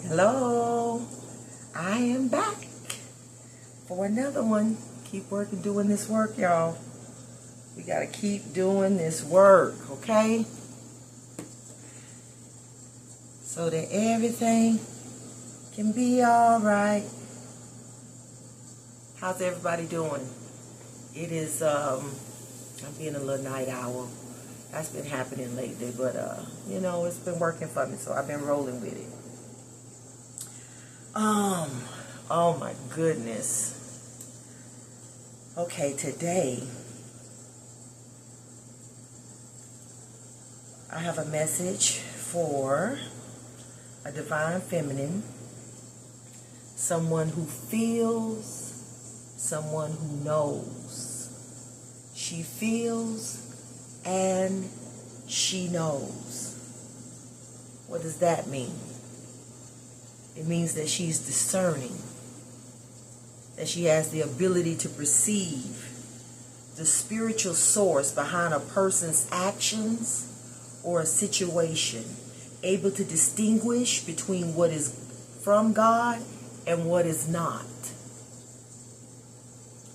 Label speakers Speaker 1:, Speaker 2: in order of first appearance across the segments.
Speaker 1: Hello, I am back for another one. Keep working, doing this work, y'all. We gotta keep doing this work, okay? So that everything can be all right. How's everybody doing? It is, I'm being a little night owl. That's been happening lately, but, it's been working for me, so I've been rolling with it. Oh my goodness. Okay, today I have a message for a divine feminine, someone who feels, someone who knows. She feels and she knows. What does that mean? It means that she's discerning, that she has the ability to perceive the spiritual source behind a person's actions or a situation, able to distinguish between what is from God and what is not.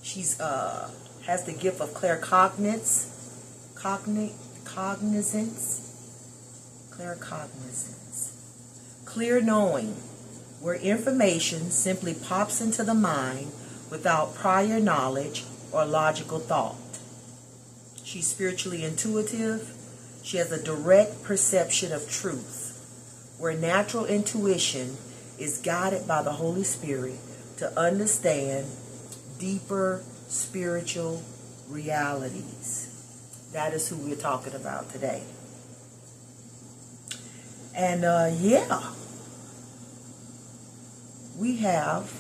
Speaker 1: She's has the gift of claircognizance, clear knowing, where information simply pops into the mind without prior knowledge or logical thought. She's spiritually intuitive. She has a direct perception of truth, where natural intuition is guided by the Holy Spirit to understand deeper spiritual realities. That is who we're talking about today. And we have,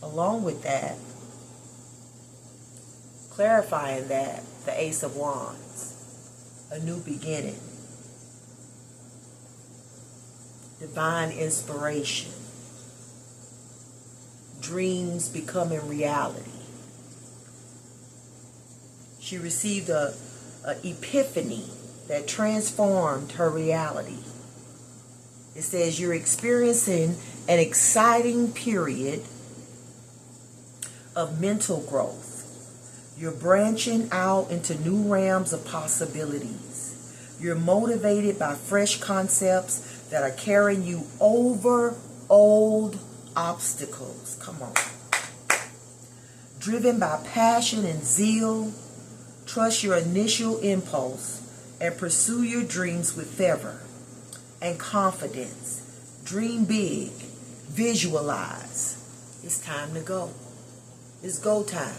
Speaker 1: along with that, clarifying that, the Ace of Wands, a new beginning, divine inspiration, dreams becoming reality. She received an epiphany that transformed her reality. It says you're experiencing an exciting period of mental growth. You're branching out into new realms of possibilities. You're motivated by fresh concepts that are carrying you over old obstacles. Come on. Driven by passion and zeal, trust your initial impulse and pursue your dreams with fervor and confidence. Dream big. Visualize. It's time to go. It's go time.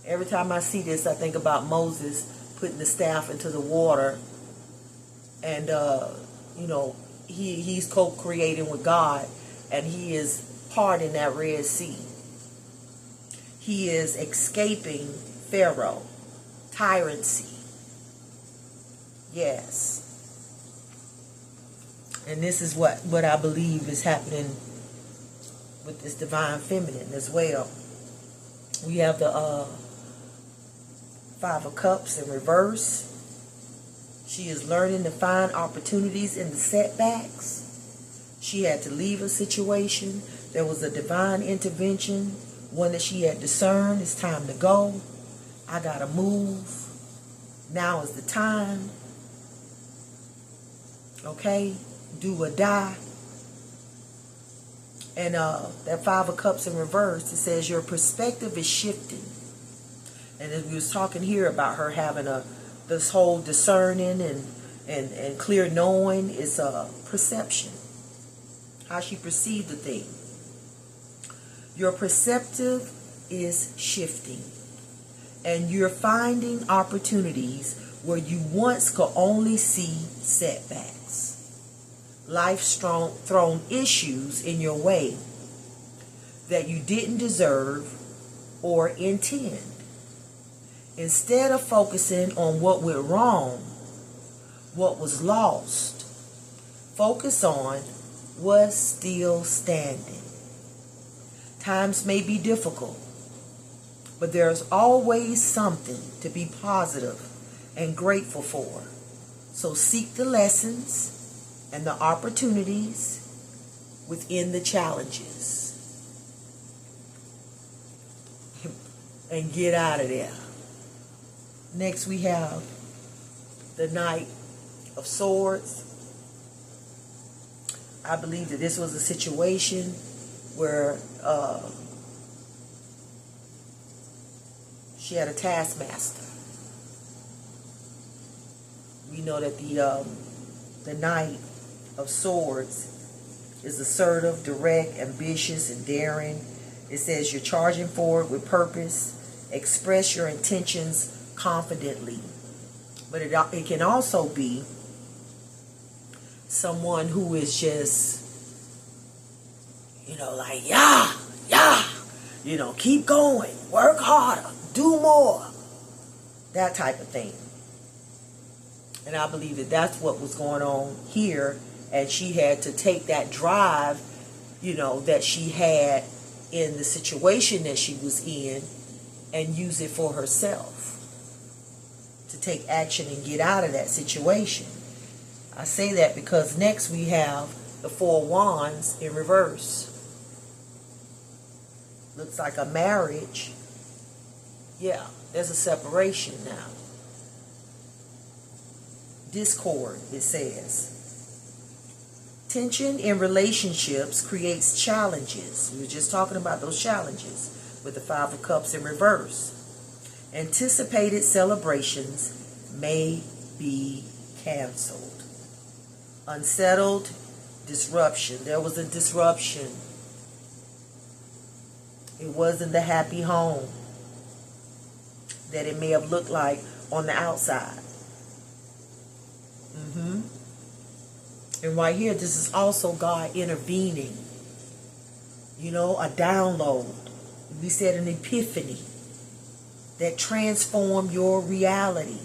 Speaker 1: Every time I see this, I think about Moses putting the staff into the water, and he's co-creating with God, and he is parting that Red Sea. He is escaping Pharaoh, tyranny. Yes. And this is what I believe is happening with this divine feminine as well. We have the Five of Cups in reverse. She is learning to find opportunities in the setbacks. She had to leave a situation. There was a divine intervention, one that she had discerned. It's time to go. I gotta move. Now is the time. Okay? Do or die. And that Five of Cups in reverse, it says your perspective is shifting. And we was talking here about her having this whole discerning and clear knowing. Is a perception, how she perceived the thing. Your perceptive is shifting, and you're finding opportunities where you once could only see setbacks. Life's thrown issues in your way that you didn't deserve or intend. Instead of focusing on what went wrong, what was lost, focus on what's still standing. Times may be difficult, but there's always something to be positive and grateful for. So seek the lessons and the opportunities within the challenges and get out of there. Next we have the Knight of Swords. I believe that this was a situation where she had a taskmaster. We know that the Knight of Swords is assertive, direct, ambitious, and daring. It says you're charging forward with purpose. Express your intentions confidently. But it can also be someone who is just, like, yeah, keep going, work harder, do more, that type of thing. And I believe that that's what was going on here, and she had to take that drive, that she had in the situation that she was in and use it for herself to take action and get out of that situation. I say that because next we have the Four Wands in reverse. Looks like a marriage. Yeah, there's a separation now. Discord, it says. Tension in relationships creates challenges. We were just talking about those challenges with the Five of Cups in reverse. Anticipated celebrations may be canceled. Unsettled, disruption. There was a disruption. It wasn't the happy home that it may have looked like on the outside. And right here, this is also God intervening. A download. We said an epiphany that transformed your reality.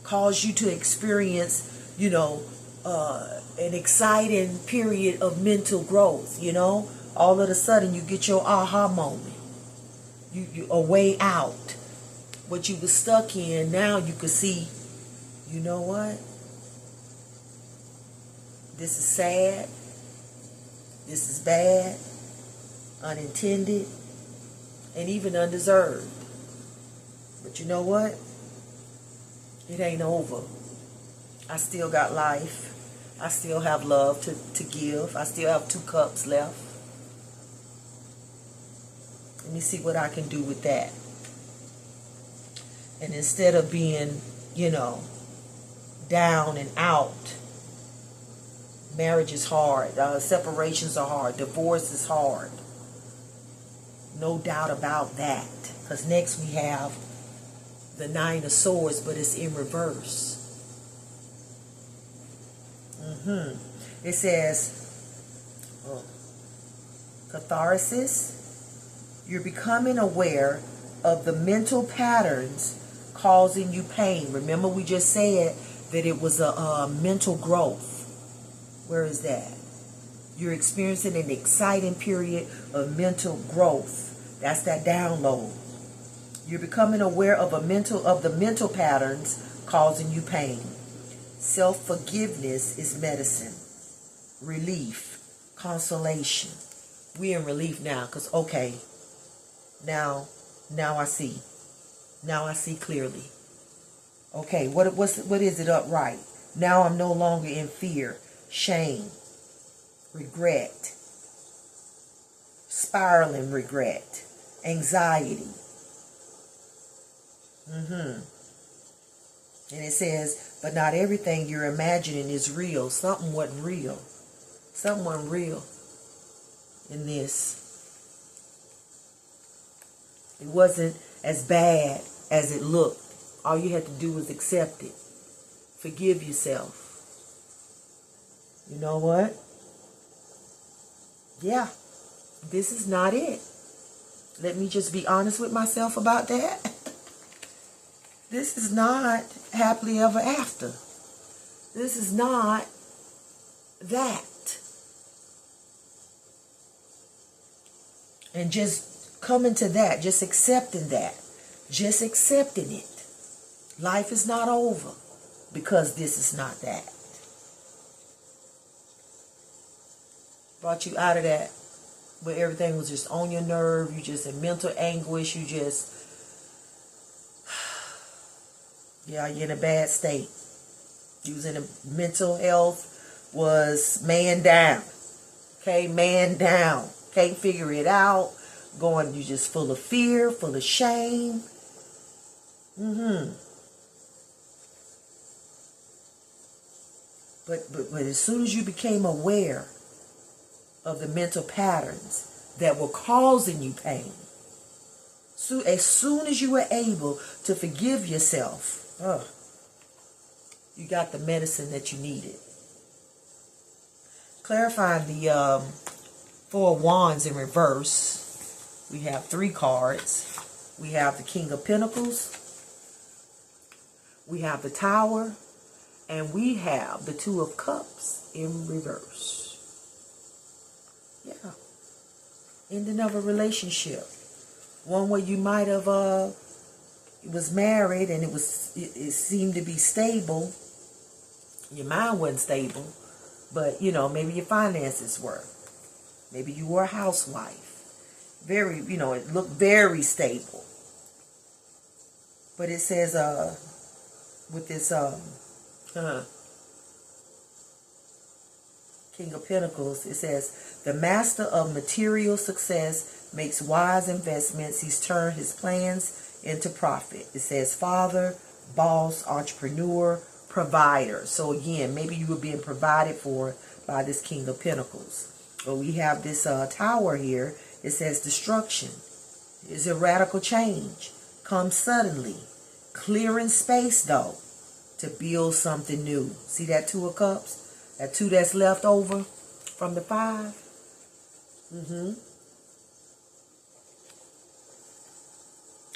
Speaker 1: Caused you to experience, an exciting period of mental growth. All of a sudden you get your aha moment. You a way out. What you were stuck in, now you can see, you know what? This is sad. This is bad, unintended, and even undeserved. But you know what? It ain't over. I still got life. I still have love to give. I still have 2 cups left. Let me see what I can do with that. And instead of being, down and out, marriage is hard. Separations are hard. Divorce is hard. No doubt about that. Because next we have the Nine of Swords, but it's in reverse. It says, catharsis. You're becoming aware of the mental patterns causing you pain. Remember, we just said that it was a mental growth. Where is that? You're experiencing an exciting period of mental growth. That's that download. You're becoming aware of the mental patterns causing you pain. Self-forgiveness is medicine. Relief. Consolation. We're in relief now because, okay, now I see. Now I see clearly. Okay, what is it upright? Now I'm no longer in fear, shame, regret, spiraling regret, anxiety. And it says, but not everything you're imagining is real. Something wasn't real. Something wasn't real in this. It wasn't as bad as it looked. All you had to do was accept it. Forgive yourself. You know what? Yeah, this is not it. Let me just be honest with myself about that. This is not happily ever after. This is not that. And just coming to that, just accepting that, just accepting it. Life is not over because this is not that. Brought you out of that where everything was just on your nerve. You just in mental anguish. You just, yeah, you're in a bad state. You was in a mental health was man down. Okay, man down. Can't figure it out. Going, you just full of fear, full of shame. But as soon as you became aware of the mental patterns that were causing you pain, so as soon as you were able to forgive yourself, you got the medicine that you needed. Clarifying the Four of Wands in reverse, we have 3 cards. We have the King of Pentacles, we have the Tower, and we have the Two of Cups in reverse. Yeah. Ending of a relationship. One where you might have was married and it seemed to be stable. Your mind wasn't stable, but you know, maybe your finances were. Maybe you were a housewife. Very, you know, it looked very stable. But it says with this King of Pentacles, it says, the master of material success makes wise investments. He's turned his plans into profit. It says father, boss, entrepreneur, provider. So again, maybe you were being provided for by this King of Pentacles. But we have this Tower here. It says destruction is a radical change. Comes suddenly. Clearing space though to build something new. See that Two of Cups? That 2 that's left over from the 5?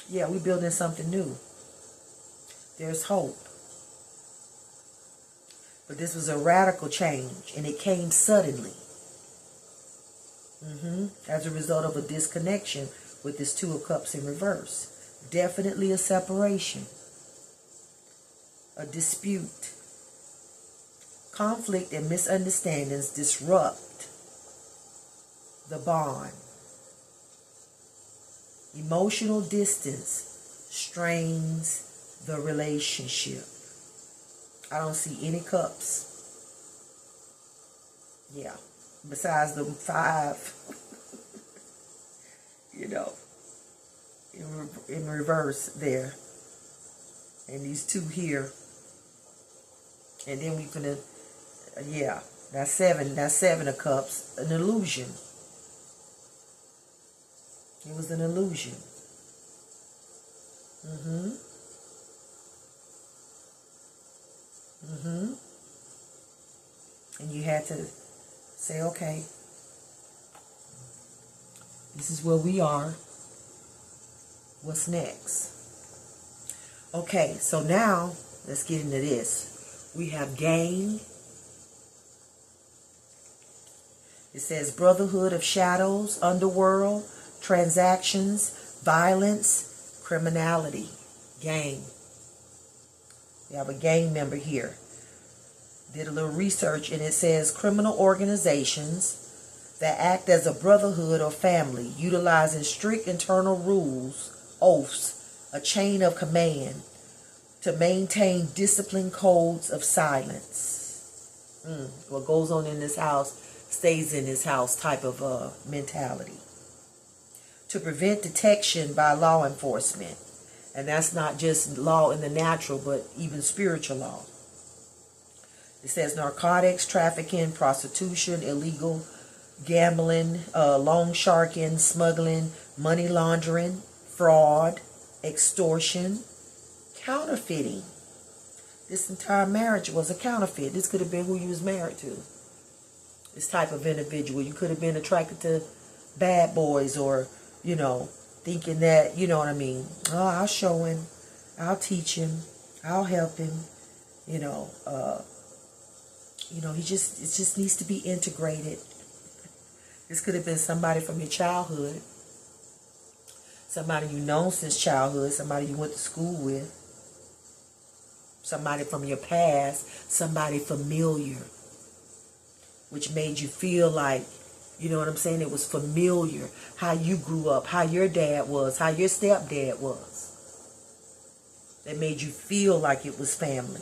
Speaker 1: Yeah, we're building something new. There's hope. But this was a radical change, and it came suddenly. As a result of a disconnection with this Two of Cups in reverse. Definitely a separation. A dispute. Conflict and misunderstandings disrupt the bond. Emotional distance strains the relationship. I don't see any cups. Yeah. Besides the 5, you know, in reverse there. And these 2 here. And then we're going to, yeah, that's 7. That's 7 of Cups. An illusion. It was an illusion. And you had to say, okay, this is where we are. What's next? Okay, so now let's get into this. We have gain. It says brotherhood of shadows, underworld, transactions, violence, criminality, gang. We have a gang member here. Did a little research and it says criminal organizations that act as a brotherhood or family, utilizing strict internal rules, oaths, a chain of command to maintain disciplined codes of silence. What goes on in this house stays in this house type of mentality. To prevent detection by law enforcement. And that's not just law in the natural, but even spiritual law. It says narcotics, trafficking, prostitution, illegal gambling, loan sharking, smuggling, money laundering, fraud, extortion, counterfeiting. This entire marriage was a counterfeit. This could have been who you was married to. This type of individual. You could have been attracted to bad boys or, you know, thinking that, you know what I mean. Oh, I'll show him. I'll teach him. I'll help him. You know, it just needs to be integrated. This could have been somebody from your childhood. Somebody you known since childhood. Somebody you went to school with. Somebody from your past. Somebody familiar. Which made you feel like You know what I'm saying? It was familiar. How you grew up, how your dad was, how your stepdad was. That made you feel like it was family.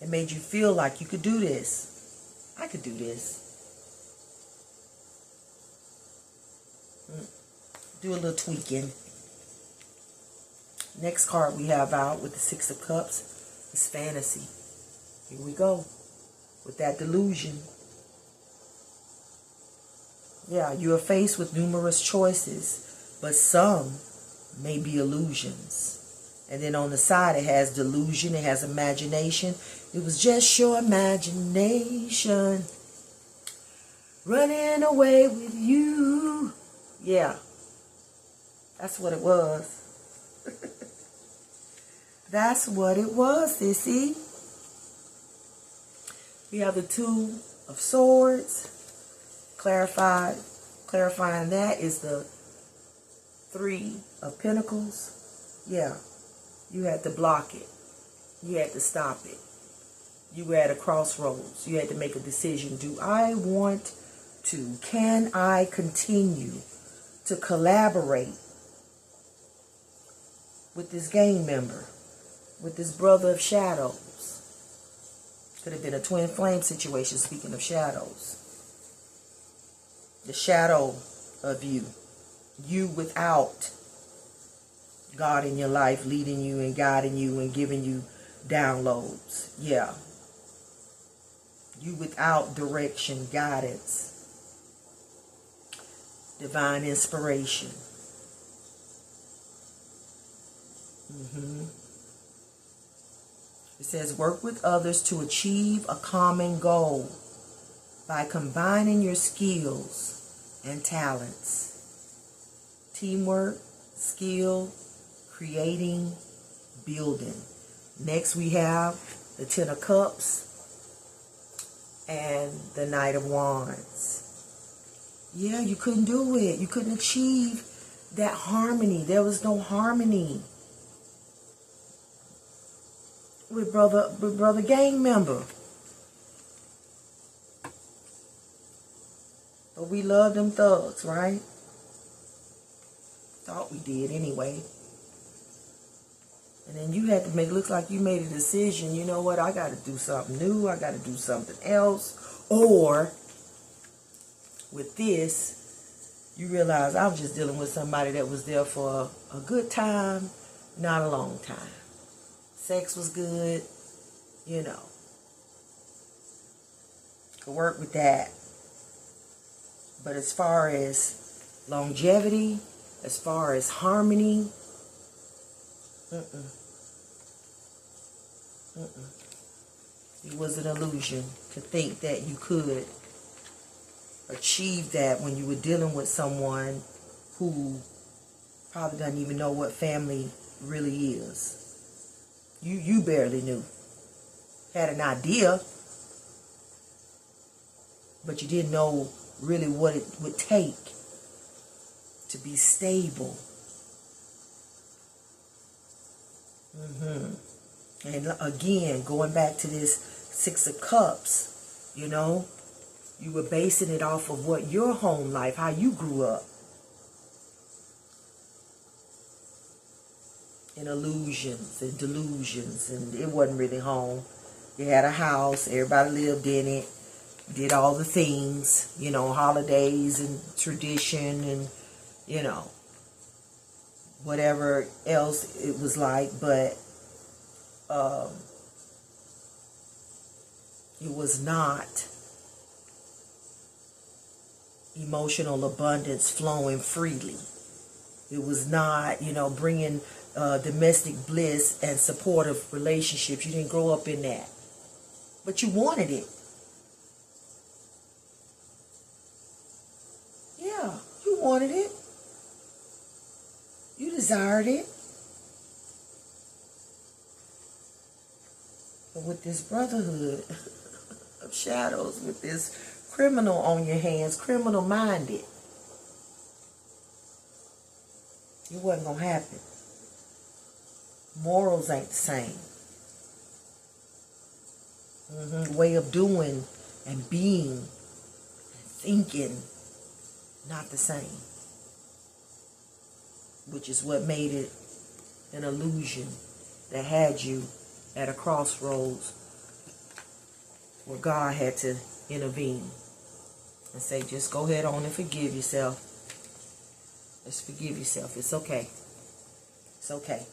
Speaker 1: It made you feel like you could do this. I could do this. Do a little tweaking. Next card we have out with the Six of Cups is fantasy. Here we go. With that delusion. Yeah, you are faced with numerous choices, but some may be illusions. And then on the side it has delusion, it has imagination. It was just your imagination running away with you. Yeah, that's what it was. That's what it was, sissy. We have the Two of Swords. Clarifying that is the Three of Pentacles. Yeah, you had to block it. You had to stop it. You were at a crossroads. You had to make a decision. Do I want to? Can I continue to collaborate with this gang member, with this brother of shadows? Could have been a twin flame situation, speaking of shadows. The shadow of you. You without God in your life, leading you and guiding you and giving you downloads. Yeah. You without direction, guidance, divine inspiration. It says, work with others to achieve a common goal by combining your skills and talents. Teamwork, skill, creating, building. Next we have the Ten of Cups and the Knight of Wands. Yeah, you couldn't do it. You couldn't achieve that harmony. There was no harmony with brother gang member. But we love them thugs, right? Thought we did anyway. And then you had to make it look like you made a decision. You know what? I got to do something new. I got to do something else. Or with this, you realize I was just dealing with somebody that was there for a good time, not a long time. Sex was good, you know. Could work with that. But as far as longevity, as far as harmony, it was an illusion to think that you could achieve that when you were dealing with someone who probably doesn't even know what family really is. You barely knew. Had an idea, but you didn't know really what it would take to be stable. And again, going back to this Six of Cups, you know, you were basing it off of what your home life, how you grew up. In illusions and delusions, and it wasn't really home. You had a house, everybody lived in it, did all the things, you know, holidays and tradition and, you know, whatever else it was like, but it was not emotional abundance flowing freely. It was not, you know, bringing domestic bliss and supportive relationships. You didn't grow up in that. But you wanted it. Yeah, you wanted it. You desired it. But with this brotherhood of shadows, with this criminal on your hands, criminal minded, it wasn't going to happen. Morals ain't the same. Way of doing and being thinking not the same, which is what made it an illusion that had you at a crossroads where God had to intervene and say, just go ahead on and forgive yourself. Just forgive yourself. It's okay. It's okay.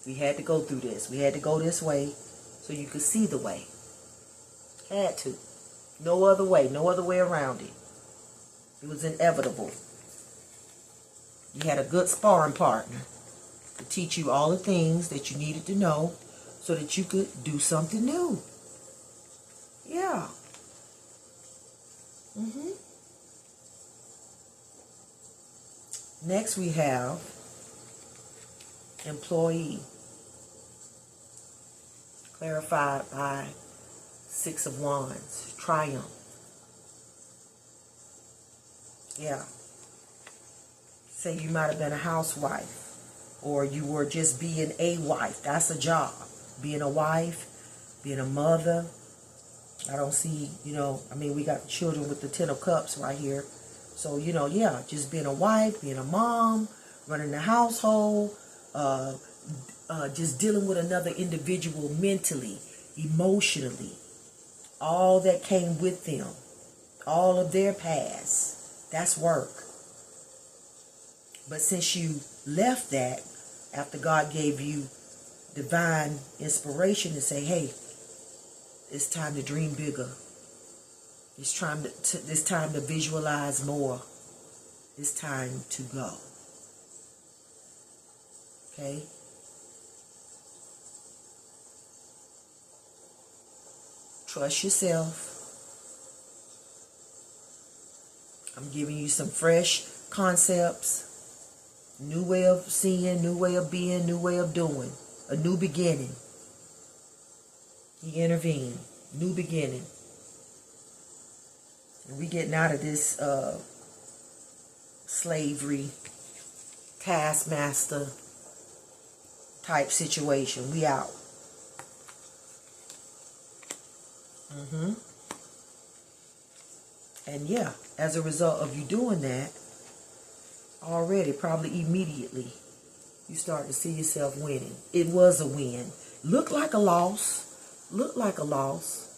Speaker 1: We had to go through this. We had to go this way so you could see the way. Had to. No other way. No other way around it. It was inevitable. You had a good sparring partner to teach you all the things that you needed to know so that you could do something new. Yeah. Next we have employee, clarified by Six of Wands, triumph. Yeah. Say you might have been a housewife, or you were just being a wife. That's a job. Being a wife, being a mother. I don't see, we got children with the Ten of Cups right here. So, yeah, just being a wife, being a mom, running the household, just dealing with another individual mentally, emotionally, all that came with them, all of their past. That's work. But since you left that, after God gave you divine inspiration to say, hey, it's time to dream bigger. It's time to visualize more. It's time to go. Okay? Trust yourself. I'm giving you some fresh concepts. New way of seeing, new way of being, new way of doing. A new beginning. He intervened. New beginning. And we getting out of this slavery, taskmaster type situation. We out. And yeah, as a result of you doing that, already, probably immediately, you start to see yourself winning. It was a win. Looked like a loss. Looked like a loss.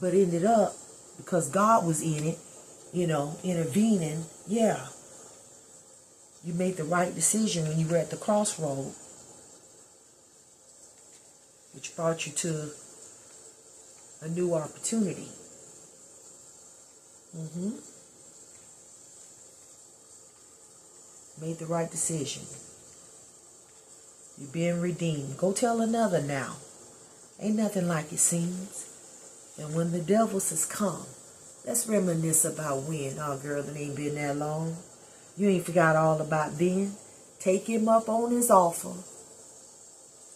Speaker 1: But ended up, because God was in it, intervening, yeah. You made the right decision when you were at the crossroad, which brought you to a new opportunity. Made the right decision. You're being redeemed. Go tell another now. Ain't nothing like it seems. And when the devil says, come, let's reminisce about when. Oh, girl, it ain't been that long. You ain't forgot all about then. Take him up on his offer.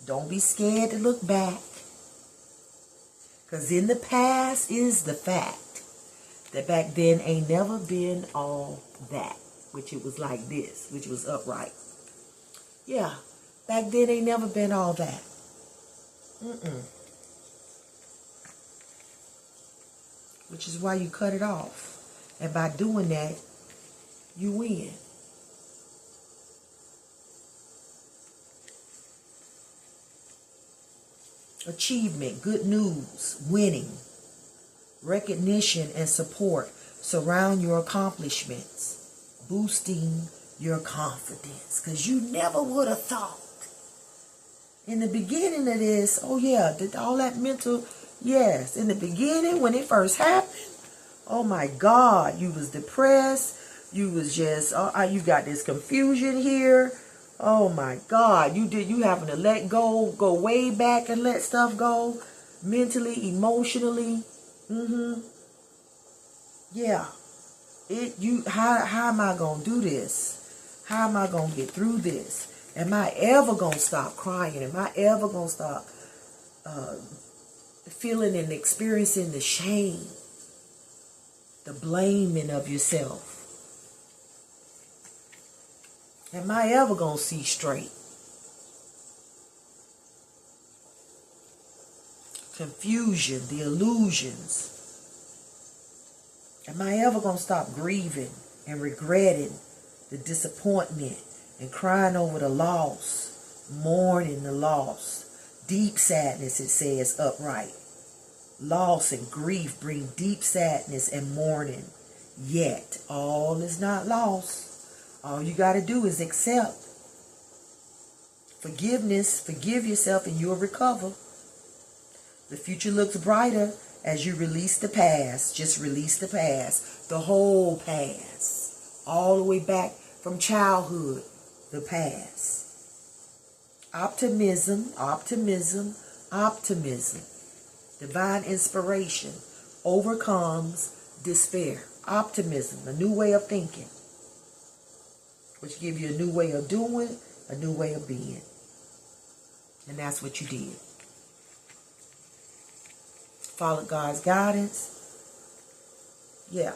Speaker 1: Don't be scared to look back. Because in the past is the fact that back then ain't never been all that. Which it was like this, which was upright. Yeah, back then ain't never been all that. Which is why you cut it off. And by doing that, you win. Achievement, good news, winning, recognition and support surround your accomplishments, boosting your confidence. Because you never would have thought in the beginning of this, oh yeah, all that mental, yes, in the beginning when it first happened, oh my God, you was depressed, you was just, you got this confusion here, oh my God, you having to let go way back and let stuff go, mentally, emotionally, yeah, how am I going to do this? How am I going to get through this? Am I ever going to stop crying? Am I ever going to stop feeling and experiencing the shame, the blaming of yourself? Am I ever going to see straight? Confusion, the illusions. Am I ever going to stop grieving and regretting the disappointment and crying over the loss, mourning the loss? Deep sadness, it says upright. Loss and grief bring deep sadness and mourning. Yet, all is not lost. All you got to do is accept. Forgiveness, forgive yourself and you'll recover. The future looks brighter as you release the past. Just release the past. The whole past. All the way back from childhood. The past. Optimism, optimism, optimism. Divine inspiration overcomes despair. Optimism, a new way of thinking. Which give you a new way of doing, a new way of being. And that's what you did. Followed God's guidance. Yeah.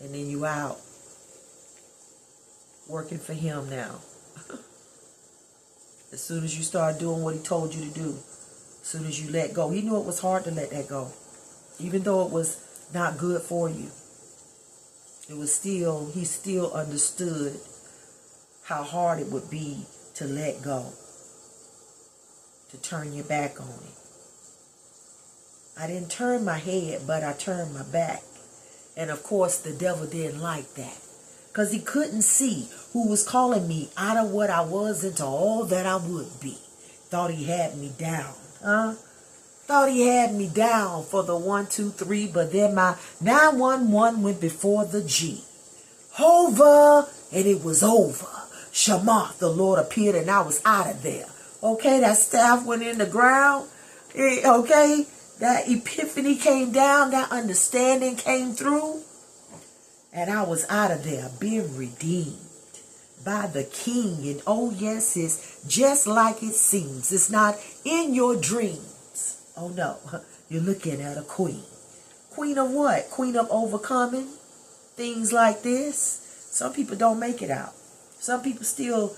Speaker 1: And then you out. Working for Him now. As soon as you start doing what He told you to do. As soon as you let go. He knew it was hard to let that go. Even though it was not good for you. It was still, He still understood how hard it would be to let go. To turn your back on it. I didn't turn my head, but I turned my back. And of course, the devil didn't like that. Because he couldn't see who was calling me out of what I was into all that I would be. Thought he had me down. Thought he had me down for the 1, 2, 3. But then my 911 went before the G. Over. And it was over. Shema, the Lord appeared and I was out of there. Okay, that staff went in the ground. Okay, that epiphany came down. That understanding came through. And I was out of there, being redeemed by the King. And oh yes, it's just like it seems. It's not in your dreams. Oh no, you're looking at a queen. Queen of what? Queen of overcoming. Things like this. Some people don't make it out. Some people still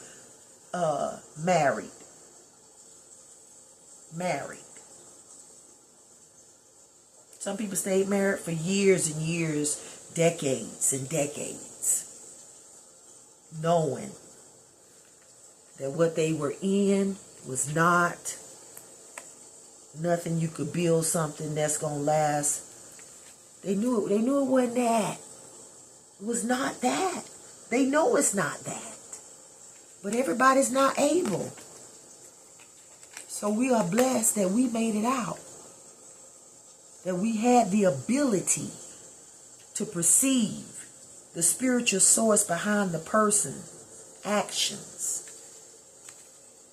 Speaker 1: married. Some people stayed married for years and years, decades and decades, knowing that what they were in was not nothing you could build something that's going to last. They knew it wasn't that. It was not that. They know it's not that. But everybody's not able. So we are blessed that we made it out. That we had the ability to perceive the spiritual source behind the person's actions.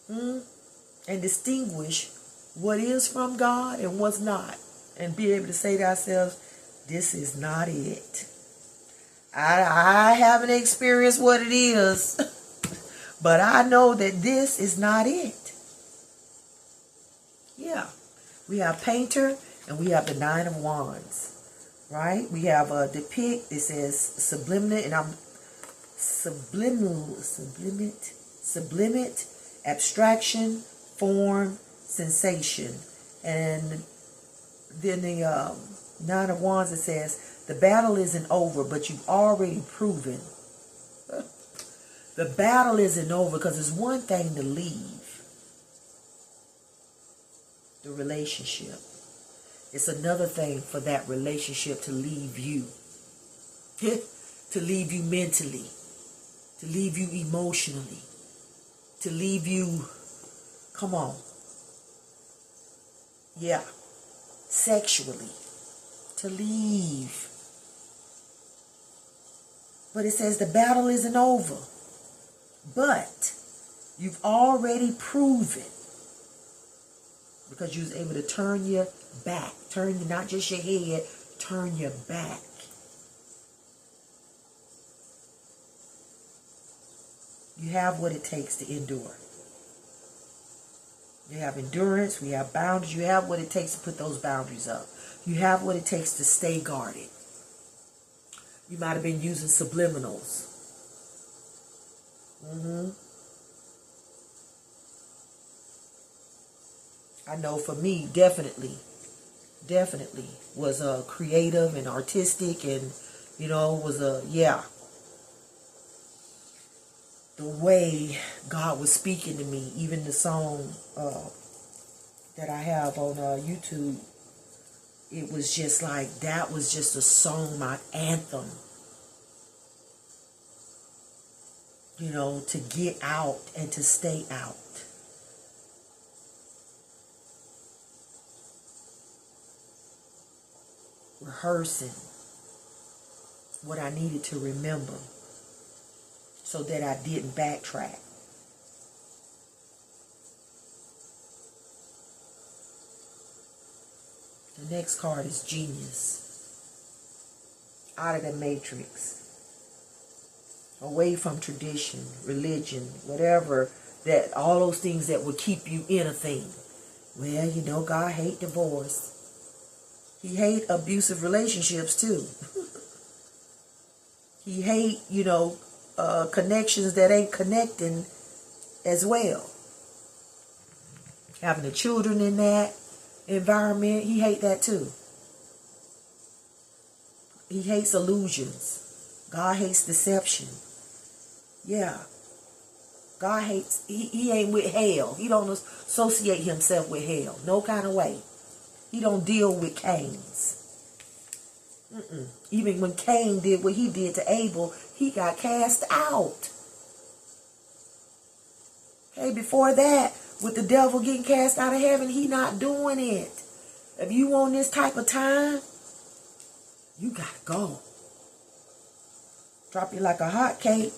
Speaker 1: And distinguish what is from God and what's not. And be able to say to ourselves, this is not it. I haven't experienced what it is. But I know that this is not it. Yeah. We have painter and we have the 9 of Wands. Right? We have a depict. It says sublimate and I'm sublimate, abstraction, form, sensation. And then the 9 of Wands, it says the battle isn't over, but you've already proven. The battle isn't over because it's one thing to leave the relationship. It's another thing for that relationship to leave you. To leave you mentally. To leave you emotionally. To leave you, come on. Yeah. Sexually. To leave. But it says the battle isn't over. But you've already proven, because you was able to turn your back, turn not just your head, turn your back. You have what it takes to endure. You have endurance, we have boundaries, you have what it takes to put those boundaries up. You have what it takes to stay guarded. You might have been using subliminals. I know for me, definitely definitely was creative and artistic, and was yeah. The way God was speaking to me, even the song that I have on YouTube, it was just like, that was just a song, my anthem. To get out and to stay out. Rehearsing what I needed to remember so that I didn't backtrack. The next card is Genius. Out of the matrix. Away from tradition, religion, whatever, that all those things that would keep you in a thing. Well, God hate divorce. He hate abusive relationships too. He hate, connections that ain't connecting as well. Having the children in that environment, he hate that too. He hates illusions. God hates deception. Yeah. God hates, he ain't with hell. He don't associate himself with hell. No kind of way. He don't deal with Cains. Even when Cain did what he did to Abel, he got cast out. Okay, before that, with the devil getting cast out of heaven, he not doing it. If you want this type of time, you gotta go. Drop you like a hot cake.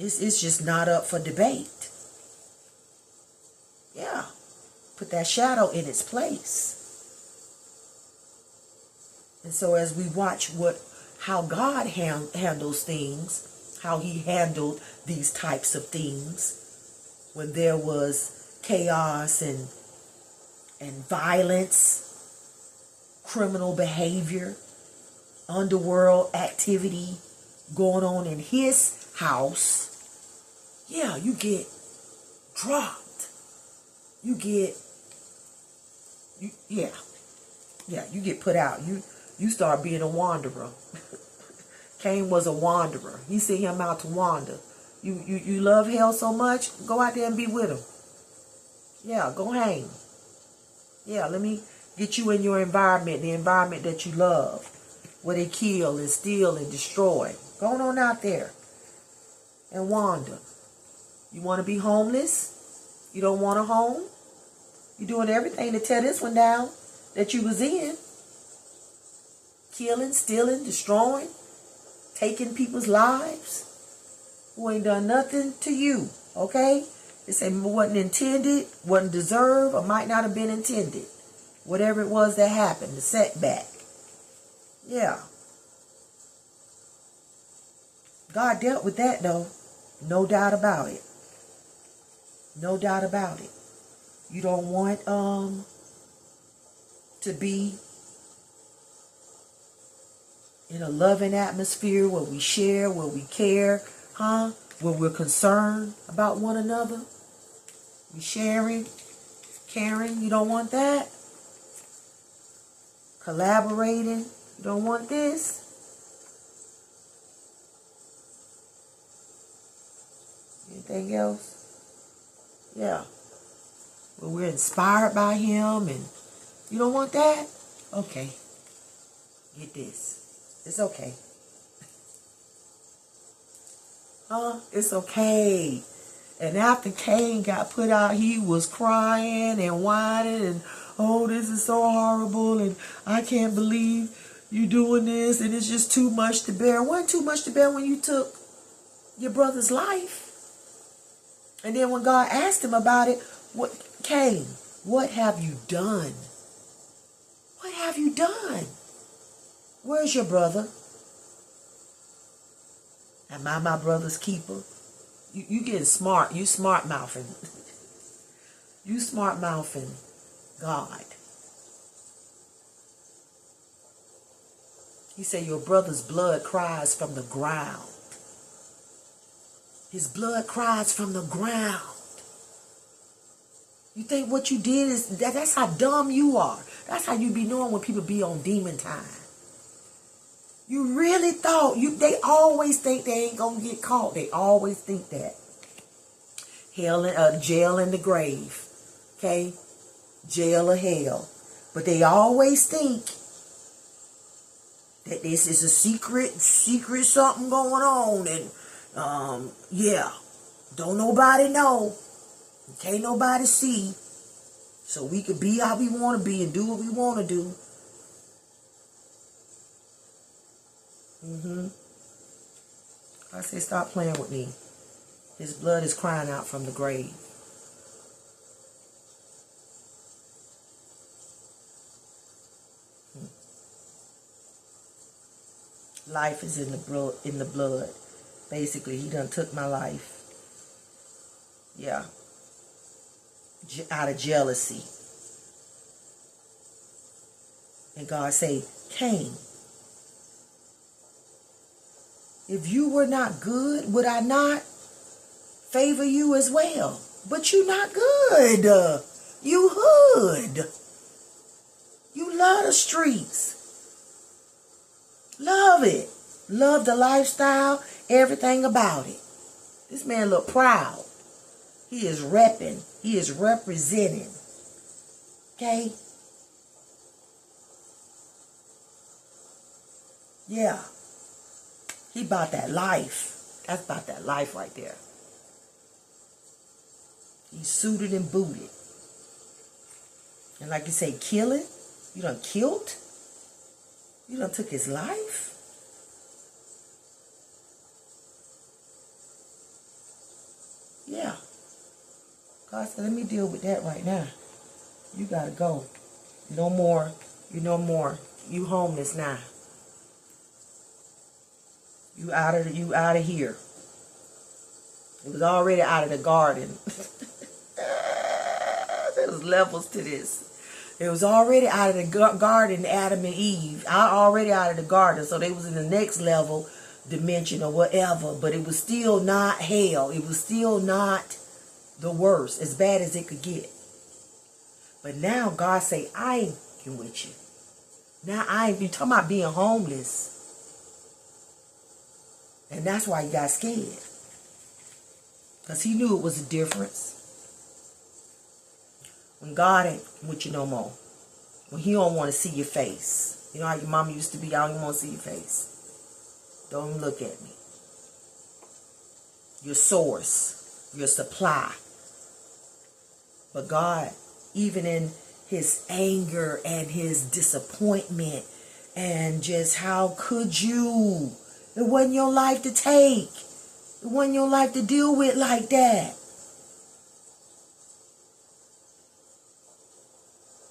Speaker 1: It's just not up for debate. Yeah. Put that shadow in its place. And so as we watch how God handles things, how he handled these types of things, when there was chaos and violence, criminal behavior, underworld activity going on in his house, yeah, you get dropped. You get you get put out. You start being a wanderer. Cain was a wanderer. He sent him out to wander. You love hell so much, go out there and be with him. Yeah, go hang. Yeah, let me get you in your environment, the environment that you love, where they kill and steal and destroy. Go on out there and wander. You want to be homeless? You don't want a home? You're doing everything to tear this one down that you was in. Killing, stealing, destroying, taking people's lives who ain't done nothing to you, okay? They say wasn't intended, wasn't deserved, or might not have been intended. Whatever it was that happened, the setback. Yeah. God dealt with that though. No doubt about it. No doubt about it. You don't want to be in a loving atmosphere where we share, where we care, where we're concerned about one another. We sharing, caring. You don't want that. Collaborating. You don't want this. Anything else? Yeah. Well, we're inspired by him, and you don't want that? Okay. Get this. It's okay. It's okay. And after Cain got put out, he was crying and whining and, oh, this is so horrible, and I can't believe you doing this, and it's just too much to bear. It wasn't too much to bear when you took your brother's life. And then when God asked him about it, Cain, what have you done? What have you done? Where's your brother? Am I my brother's keeper? You getting smart. You smart mouthing. You smart mouthing God. He said your brother's blood cries from the ground. His blood cries from the ground. You think what you did is, that's how dumb you are. That's how you be knowing when people be on demon time. You really thought, they always think they ain't gonna get caught. They always think that. Hell, jail and the grave. Okay? Jail or hell. But they always think that this is a secret something going on. And, yeah. Don't nobody know. Can't nobody see. So we could be how we want to be and do what we want to do. I say, stop playing with me. His blood is crying out from the grave. Life is in the blood. Basically, he done took my life. Yeah. Out of jealousy. And God say, Cain, if you were not good, would I not favor you as well? But you not good. You hood. You love the streets. Love it. Love the lifestyle, everything about it. This man look proud. He is repping. He is representing. Okay? Yeah. He about that life. That's about that life right there. He's suited and booted. And like you say, killing? You done killed? You done took his life? Yeah. God said, let me deal with that right now. You gotta go. No more. You no more. You homeless now. You out of here. It was already out of the garden. There's levels to this. It was already out of the garden, Adam and Eve. Already out of the garden. So they was in the next level, dimension or whatever. But it was still not hell. It was still not the worst. As bad as it could get. But now God say, I ain't with you. Now I ain't. You talking about being homeless. And that's why he got scared. Because he knew it was a difference. When God ain't with you no more. When he don't want to see your face. You know how your mama used to be, I don't even want to see your face. Don't even look at me. Your source. Your supply. But God, even in his anger and his disappointment and just how could you? It wasn't your life to take. It wasn't your life to deal with like that.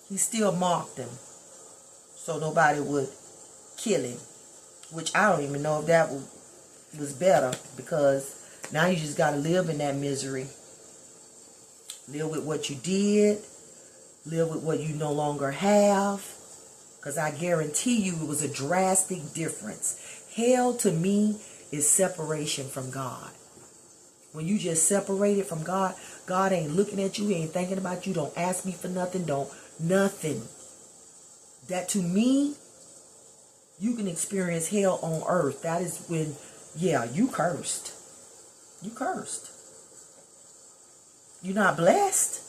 Speaker 1: He still mocked him. So nobody would kill him. Which I don't even know if that was better. Because now you just got to live in that misery. Live with what you did. Live with what you no longer have. Because I guarantee you it was a drastic difference. Hell to me is separation from God. When you just separated from God, God ain't looking at you, he ain't thinking about you, don't ask me for nothing, nothing. That to me, you can experience hell on earth. That is when, yeah, you cursed. You cursed. You're not blessed.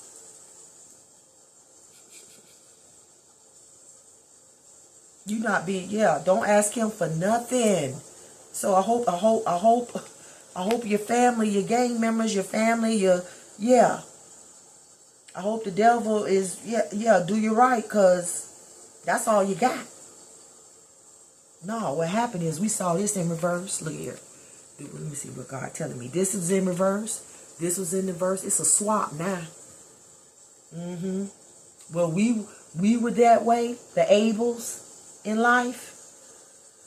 Speaker 1: You not being, yeah, don't ask him for nothing. So I hope your family, your gang members, your family, yeah. I hope the devil is, do you right, because that's all you got. No, what happened is we saw this in reverse. Look here. Let me see what God telling me. This is in reverse. This was in reverse. It's a swap now. Well, we were that way, the Abels in life.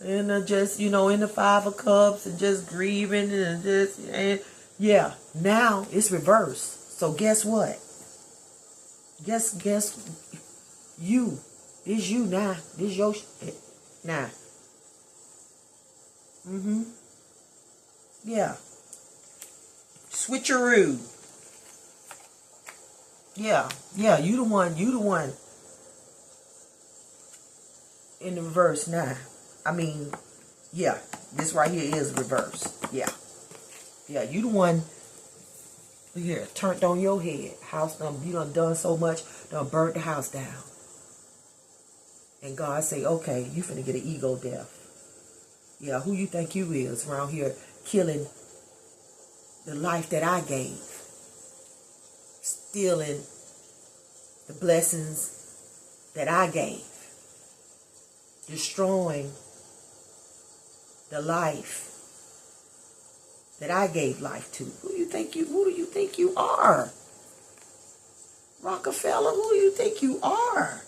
Speaker 1: And just, in the Five of Cups and just grieving and just, yeah. Now it's reverse. So guess what? Guess you. This you now. This your now. Yeah. Switcheroo. Yeah, you the one in the reverse now. I mean, yeah, this right here is reverse. Yeah, you the one. Look here, turned on your head. House you done so much, done burnt the house down. And God say, okay, you finna get an ego death. Yeah, who you think you is around here killing the life that I gave, stealing the blessings that I gave, destroying the life that I gave life to. Who do you think you are? Rockefeller, who do you think you are?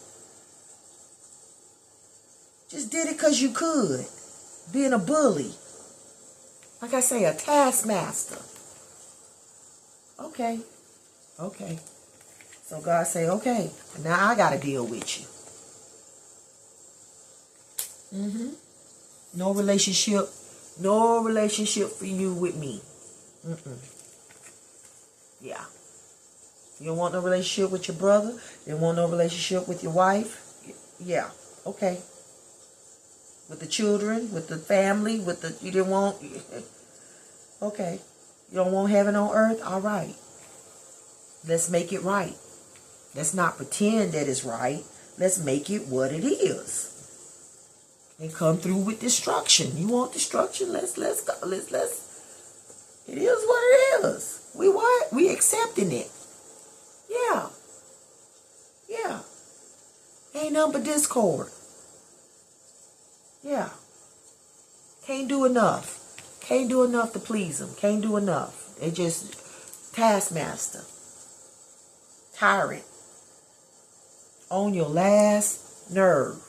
Speaker 1: Just did it because you could. Being a bully. Like I say, a taskmaster. Okay. So God say, okay, now I got to deal with you. No relationship for you with me. Yeah. You don't want no relationship with your brother? You don't want no relationship with your wife? Yeah. Okay. With the children, with the family, you didn't want... Okay. You don't want heaven on earth? All right. Let's make it right. Let's not pretend that it's right. Let's make it what it is. And come through with destruction. You want destruction? Let's go. It is what it is. We what? We accepting it. Yeah. Ain't nothing but discord. Yeah. Can't do enough. Can't do enough to please them. Can't do enough. They just taskmaster. Tyrant. On your last nerve.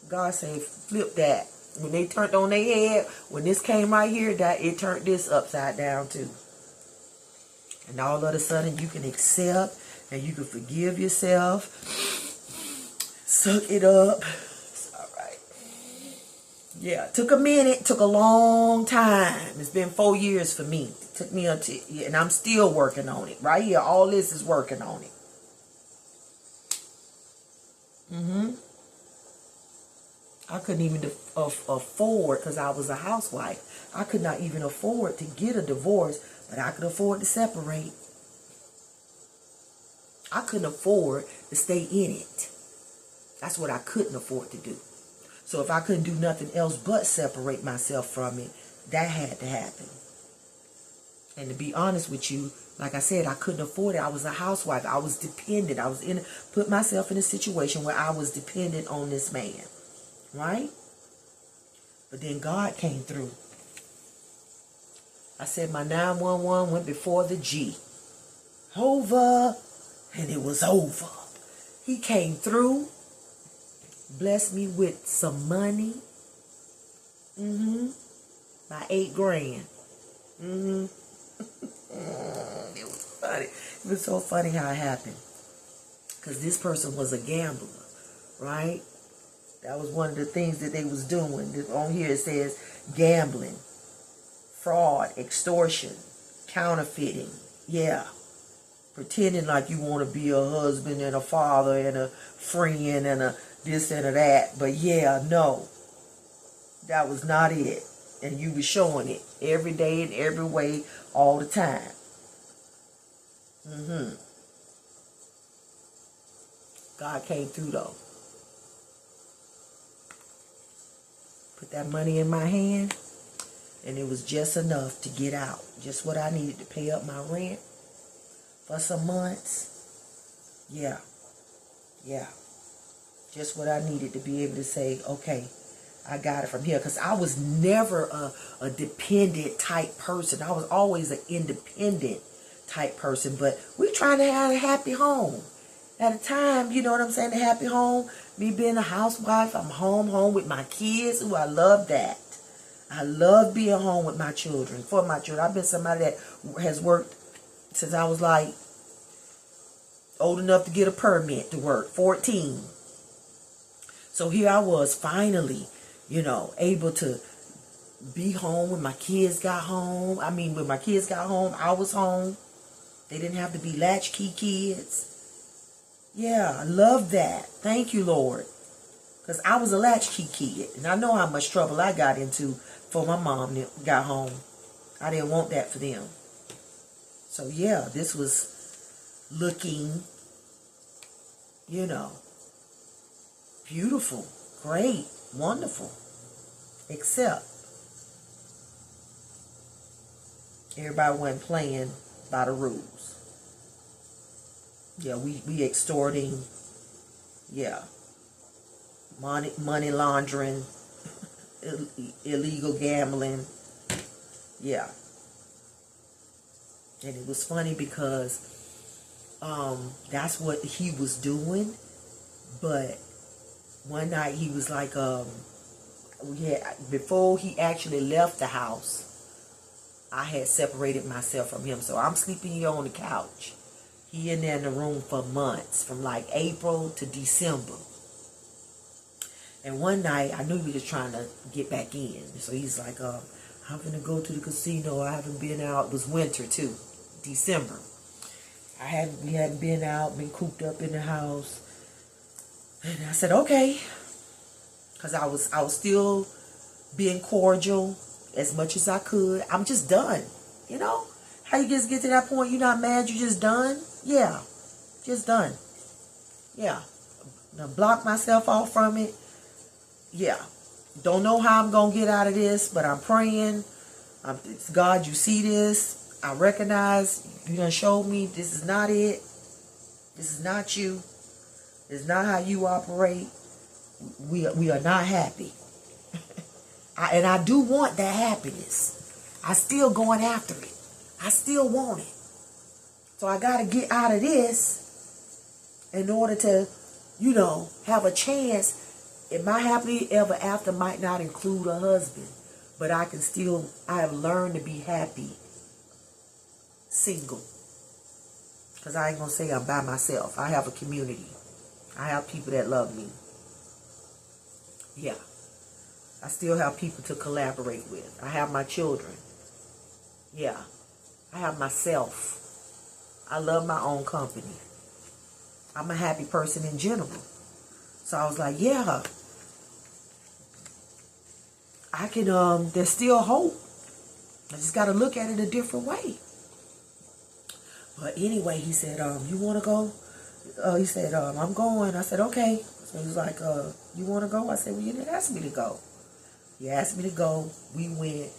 Speaker 1: God say flip that. When they turned on their head, when this came right here, that it turned this upside down too. And all of a sudden you can accept and you can forgive yourself. Suck it up. It's alright. Yeah, took a minute, took a long time. It's been 4 years for me. It took me until, and I'm still working on it. Right here, all this is working on it. I couldn't even afford, because I was a housewife, I could not even afford to get a divorce, but I could afford to separate. I couldn't afford to stay in it. That's what I couldn't afford to do. So if I couldn't do nothing else but separate myself from it, that had to happen. And to be honest with you, like I said, I couldn't afford it. I was a housewife. I was dependent. Put myself in a situation where I was dependent on this man. Right? But then God came through. I said my 911 went before the G. Over. And it was over. He came through. Blessed me with some money. My 8 grand. It was funny. It was so funny how it happened. Because this person was a gambler. Right? That was one of the things that they was doing. On here it says gambling, fraud, extortion, counterfeiting. Yeah. Pretending like you want to be a husband and a father and a friend and a this and a that. But yeah, no. That was not it. And you were showing it every day in every way all the time. God came through though. Put that money in my hand, and it was just enough to get out. Just what I needed to pay up my rent for some months. Yeah. Just what I needed to be able to say, okay, I got it from here. Because I was never a dependent type person. I was always an independent type person. But we're trying to have a happy home. At a time, you know what I'm saying, a happy home. Me being a housewife, I'm home with my kids. Ooh, I love that. I love being home with my children, for my children. I've been somebody that has worked since I was like old enough to get a permit to work, 14. So here I was finally, able to be home when my kids got home. When my kids got home, I was home. They didn't have to be latchkey kids. Yeah, I love that. Thank you, Lord. Because I was a latchkey kid. And I know how much trouble I got into before my mom got home. I didn't want that for them. So yeah, this was looking, you know, beautiful, great, wonderful. Except everybody wasn't playing by the rules. Yeah, we extorting, yeah, money laundering, illegal gambling, yeah. And it was funny because that's what he was doing. But one night he was like, before he actually left the house, I had separated myself from him. So I'm sleeping here on the couch. He in there in the room for months, from like April to December. And one night, I knew he was trying to get back in. So he's like, I'm going to go to the casino. I haven't been out. It was winter too, December. We hadn't been out, been cooped up in the house. And I said, okay. Because I was still being cordial as much as I could. I'm just done, you know? How you just get to that point, you're not mad, you're just done? Yeah, just done. Yeah. Now block myself off from it. Yeah. Don't know how I'm going to get out of this, but I'm praying. God, you see this. I recognize you done showed me this is not it. This is not you. This is not how you operate. We are not happy. And I do want that happiness. I still going after it. I still want it. So I got to get out of this in order to, you know, have a chance. And my happily ever after might not include a husband. But I have learned to be happy single. Because I ain't going to say I'm by myself. I have a community. I have people that love me. Yeah. I still have people to collaborate with. I have my children. Yeah. I have myself. I love my own company. I'm a happy person in general. So I was like, yeah. I can, there's still hope. I just got to look at it a different way. But anyway, he said, you want to go? He said, I'm going. I said, okay. So he was like, you want to go? I said, well, you didn't ask me to go. He asked me to go. We went.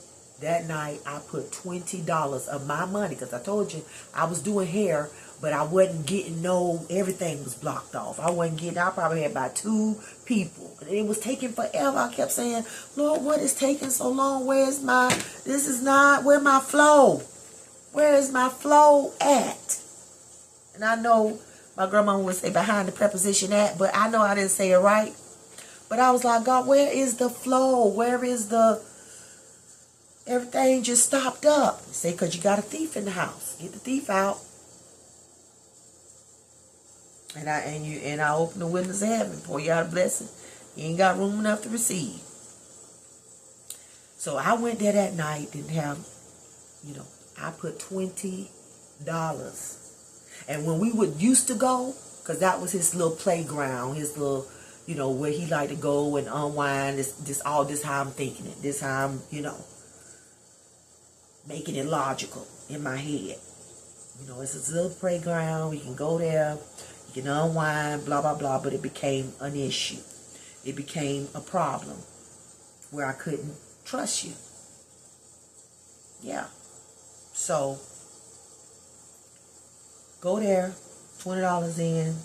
Speaker 1: That night, I put $20 of my money, because I told you I was doing hair, but I wasn't getting everything was blocked off. I probably had about 2 people. And it was taking forever. I kept saying, Lord, what is taking so long? where my flow? Where is my flow at? And I know my grandma would say behind the preposition at, but I know I didn't say it right. But I was like, God, where is the flow? Where is everything just stopped up. He said, because you got a thief in the house. Get the thief out. And I open the windows of heaven, pour you out a blessing. You ain't got room enough to receive. So I went there that night, didn't have, I put $20. And when we used to go, because that was his little playground, his little, where he liked to go and unwind. This how I'm thinking it. This how I'm, making it logical in my head. It's a little playground. You can go there. You can unwind, blah, blah, blah. But it became an issue. It became a problem where I couldn't trust you. Yeah. So, go there. $20 in.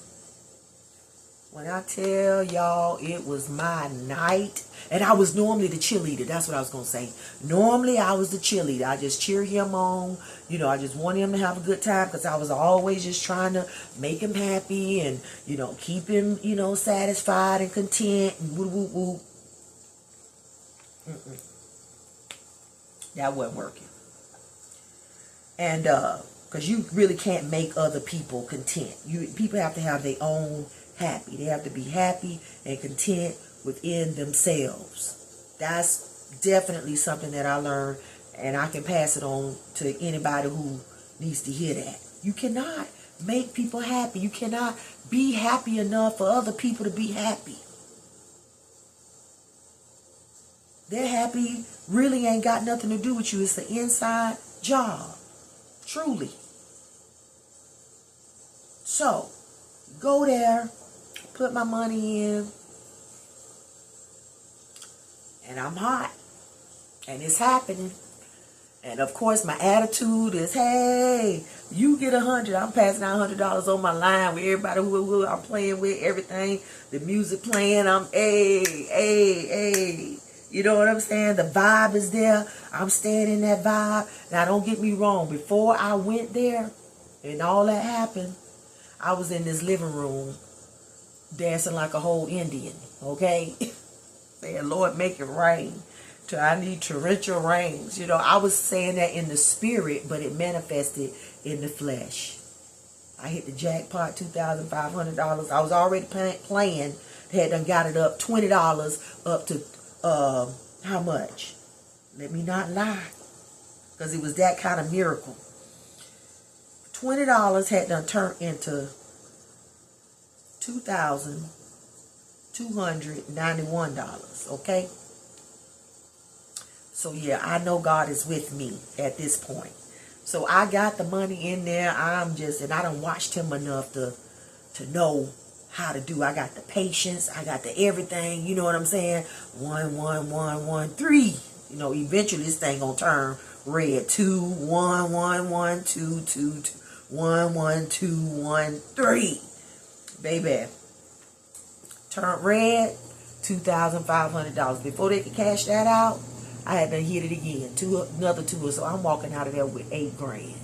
Speaker 1: When I tell y'all it was my night, and I was normally the cheerleader. That's what I was going to say. Normally I was the cheerleader. I just cheer him on. I just wanted him to have a good time because I was always just trying to make him happy and, keep him, satisfied and content and woo woo woo. That wasn't working. And, because you really can't make other people content. People have to have their own happy. They have to be happy and content within themselves. That's definitely something that I learned, and I can pass it on to anybody who needs to hear that. You cannot make people happy. You cannot be happy enough for other people to be happy. They're happy really ain't got nothing to do with you. It's an inside job. Truly. So, go there, put my money in, and I'm hot. And it's happening. And of course, my attitude is, hey, you get 100. I'm passing out $100 on my line with everybody who I'm playing with, everything. The music playing, I'm, hey. You know what I'm saying? The vibe is there. I'm staying in that vibe. Now, don't get me wrong. Before I went there and all that happened, I was in this living room dancing like a whole Indian, okay? Saying, Lord, make it rain. I need torrential rains. You know, I was saying that in the spirit, but it manifested in the flesh. I hit the jackpot, $2,500. I was already playing. Had done got it up, $20 up to, how much? Let me not lie. Because it was that kind of miracle. $20 had done turned into $2,291, okay? So yeah, I know God is with me at this point. So I got the money in there. And I done watched him enough to know how to do. I got the patience. I got the everything. You know what I'm saying? 1, 1, 1, 1, 3. You know, eventually this thing gonna turn red. 2, 1, 1, 1, 2, 2, 2, 1, 1, 2, 1, 3. Baby, turned red. $2,500. Before they could cash that out, I had to hit it again. Another two. So I'm walking out of there with $8,000.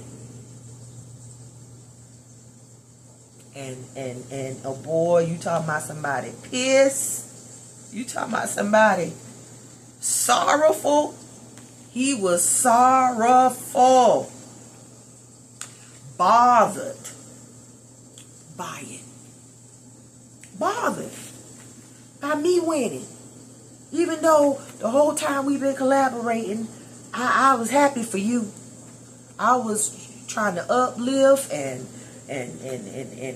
Speaker 1: And oh boy, you talking about somebody pissed. You talking about somebody sorrowful. He was sorrowful. Bothered by it. Bothered by me winning. Even though the whole time we've been collaborating, I was happy for you. I was trying to uplift and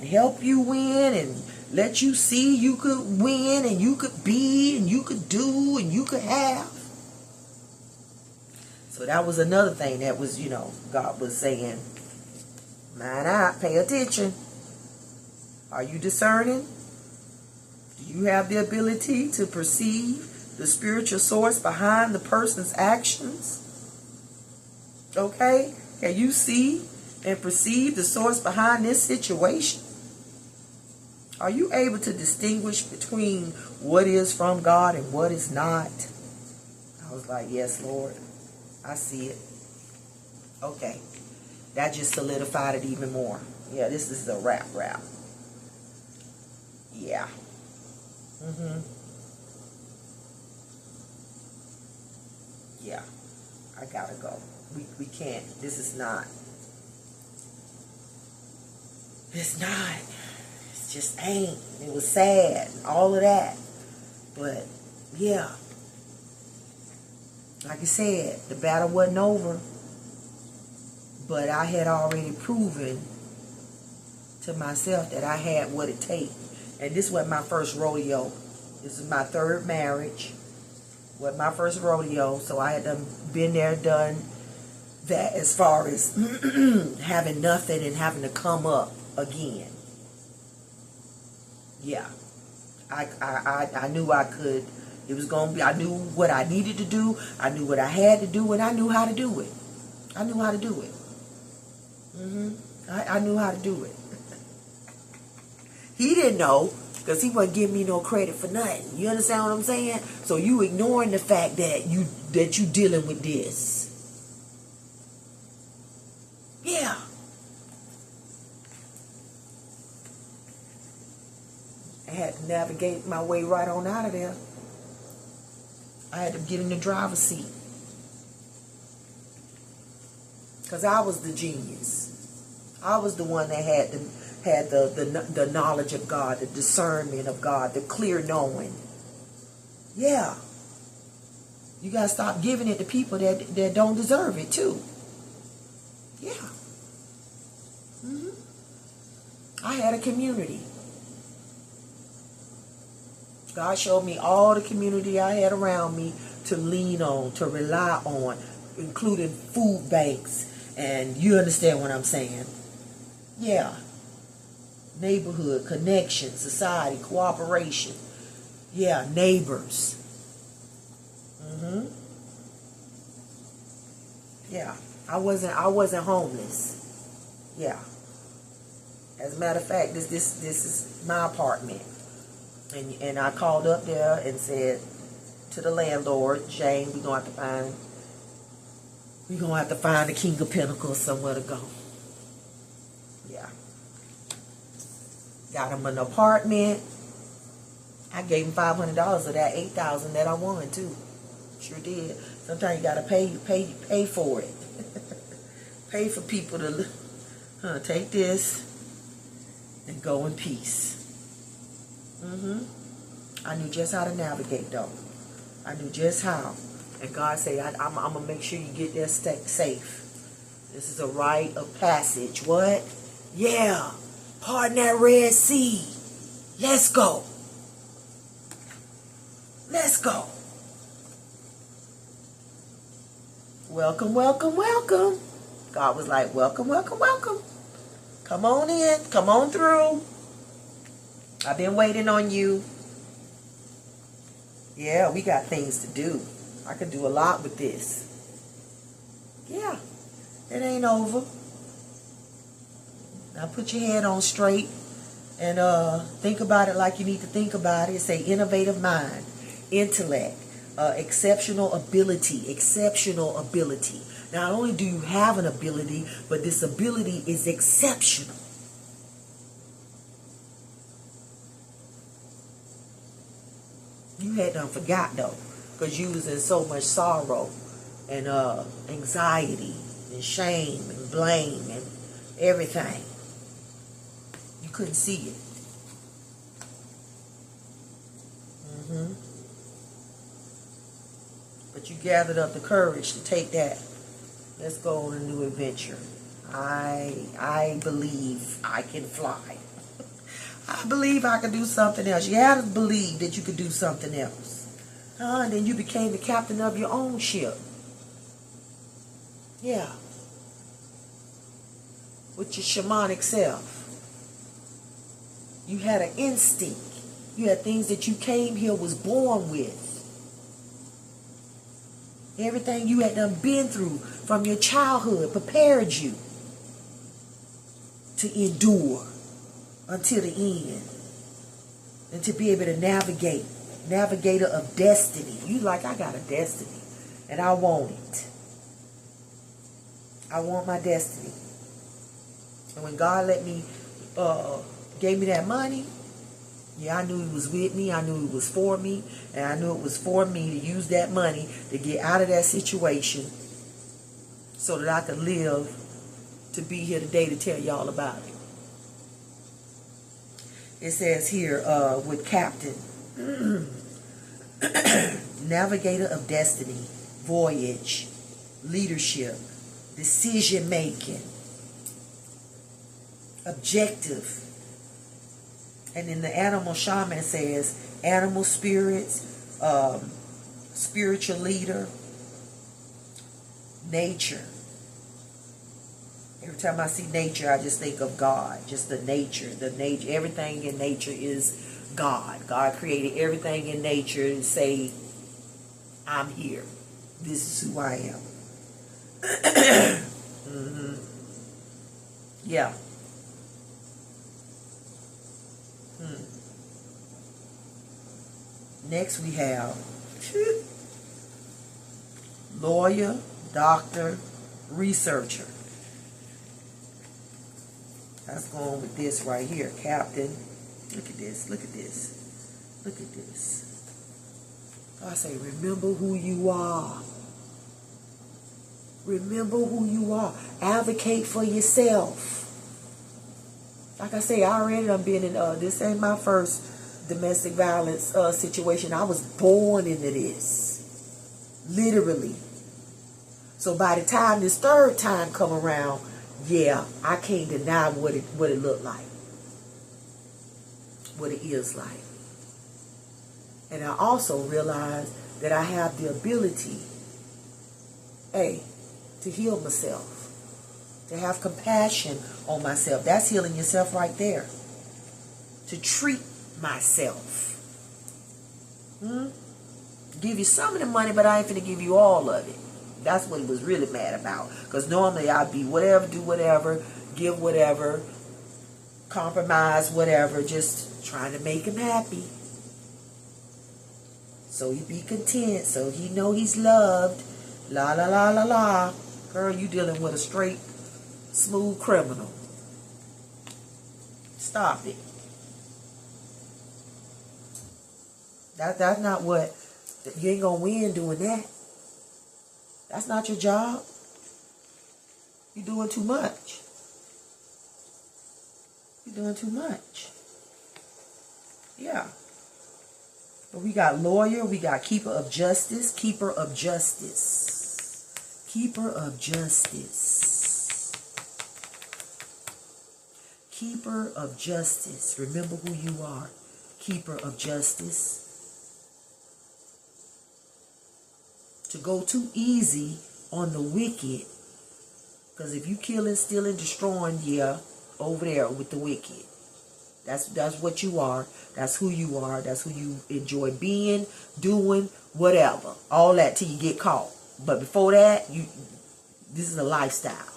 Speaker 1: help you win and let you see you could win and you could be and you could do and you could have. So that was another thing that was, you know, God was saying, mind out, pay attention. Are you discerning? Do you have the ability to perceive the spiritual source behind the person's actions? Okay? Can you see and perceive the source behind this situation? Are you able to distinguish between what is from God and what is not? I was like, yes, Lord. I see it. Okay. That just solidified it even more. Yeah, this is a wrap. Yeah. Yeah, I gotta go. We can't. This is not. It's not. It just ain't. It was sad. All of that. But, yeah. Like I said, the battle wasn't over. But I had already proven to myself that I had what it takes. And this wasn't my first rodeo. This is my third marriage. Was my first rodeo, so I had been there, done that as far as having nothing and having to come up again. Yeah, I knew I could. It was gonna be. I knew what I needed to do. I knew what I had to do, and I knew how to do it. I knew how to do it. I knew how to do it. He didn't know. Because he wasn't giving me no credit for nothing. You understand what I'm saying? So you ignoring the fact that you dealing with this. Yeah. I had to navigate my way right on out of there. I had to get in the driver's seat. Because I was the genius. I was the one that had the knowledge of God, the discernment of God, the clear knowing. Yeah. You got to stop giving it to people that don't deserve it too. Yeah. Hmm. I had a community. God showed me all the community I had around me to lean on, to rely on, including food banks. And you understand what I'm saying? Yeah. Neighborhood, connection, society, cooperation. Yeah, neighbors. Hmm. Yeah. I wasn't homeless. Yeah. As a matter of fact, this is my apartment. And I called up there and said to the landlord, Jane, we're gonna have to find the King of Pentacles somewhere to go. Yeah. Got him an apartment. I gave him $500 of that $8,000 that I won too. Sure did. Sometimes you gotta pay for it. Pay for people to take this and go in peace. I knew just how to navigate though. I knew just how. And God said, I'm going to make sure you get there safe. This is a rite of passage. What? Yeah. Pardon that Red Sea. Let's go. Let's go. Welcome, welcome, welcome. God was like, welcome, welcome, welcome. Come on in. Come on through. I've been waiting on you. Yeah, we got things to do. I could do a lot with this. Yeah, it ain't over. Now put your head on straight and think about it like you need to think about it. Say innovative mind, intellect, exceptional ability, exceptional ability. Not only do you have an ability, but this ability is exceptional. You had done forgot though, because you was in so much sorrow and anxiety and shame and blame and everything. You couldn't see it. But you gathered up the courage to take that. Let's go on a new adventure. I believe I can fly. I believe I could do something else. You had to believe that you could do something else. And then you became the captain of your own ship. Yeah. With your shamanic self. You had an instinct. You had things that you came here was born with. Everything you had done been through from your childhood prepared you to endure until the end, and to be able to navigate, navigator of destiny. You like, I got a destiny, and I want it. I want my destiny. And when God gave me that money, yeah, I knew He was with me. I knew He was for me, and I knew it was for me to use that money to get out of that situation, so that I could live to be here today to tell y'all about it. It says here with Captain, navigator of destiny, voyage, leadership, decision making, objective. And then the animal shaman says animal spirits, spiritual leader, nature. Every time I see nature, I just think of God. Just the nature. Everything in nature is God. God created everything in nature and say, I'm here. This is who I am. Yeah. Next we have lawyer, doctor, researcher. Let's go on with this right here, Captain. Look at this, look at this, look at this. God say, remember who you are. Remember who you are. Advocate for yourself. Like I say, I already done been in, this ain't my first domestic violence situation. I was born into this. Literally. So by the time this third time come around, yeah, I can't deny what it looked like, what it is like. And I also realized that I have the ability, to heal myself, to have compassion on myself. That's healing yourself right there. To treat myself. Give you some of the money, but I ain't finna give you all of it. That's what he was really mad about. Because normally I'd be whatever, do whatever, give whatever, compromise whatever, just trying to make him happy. So he be content, so he know he's loved. La la la la la. Girl, you dealing with a straight, smooth criminal. Stop it. That's not what, you ain't gonna win doing that. That's not your job. You're doing too much. You're doing too much. Yeah. But we got lawyer, we got keeper of justice, keeper of justice. Keeper of justice. Keeper of justice. Remember who you are. Keeper of justice. To go too easy on the wicked. Because if you killing, stealing, destroying, yeah, over there with the wicked. That's what you are. That's who you are. That's who you enjoy being, doing, whatever. All that till you get caught. But before that, this is a lifestyle.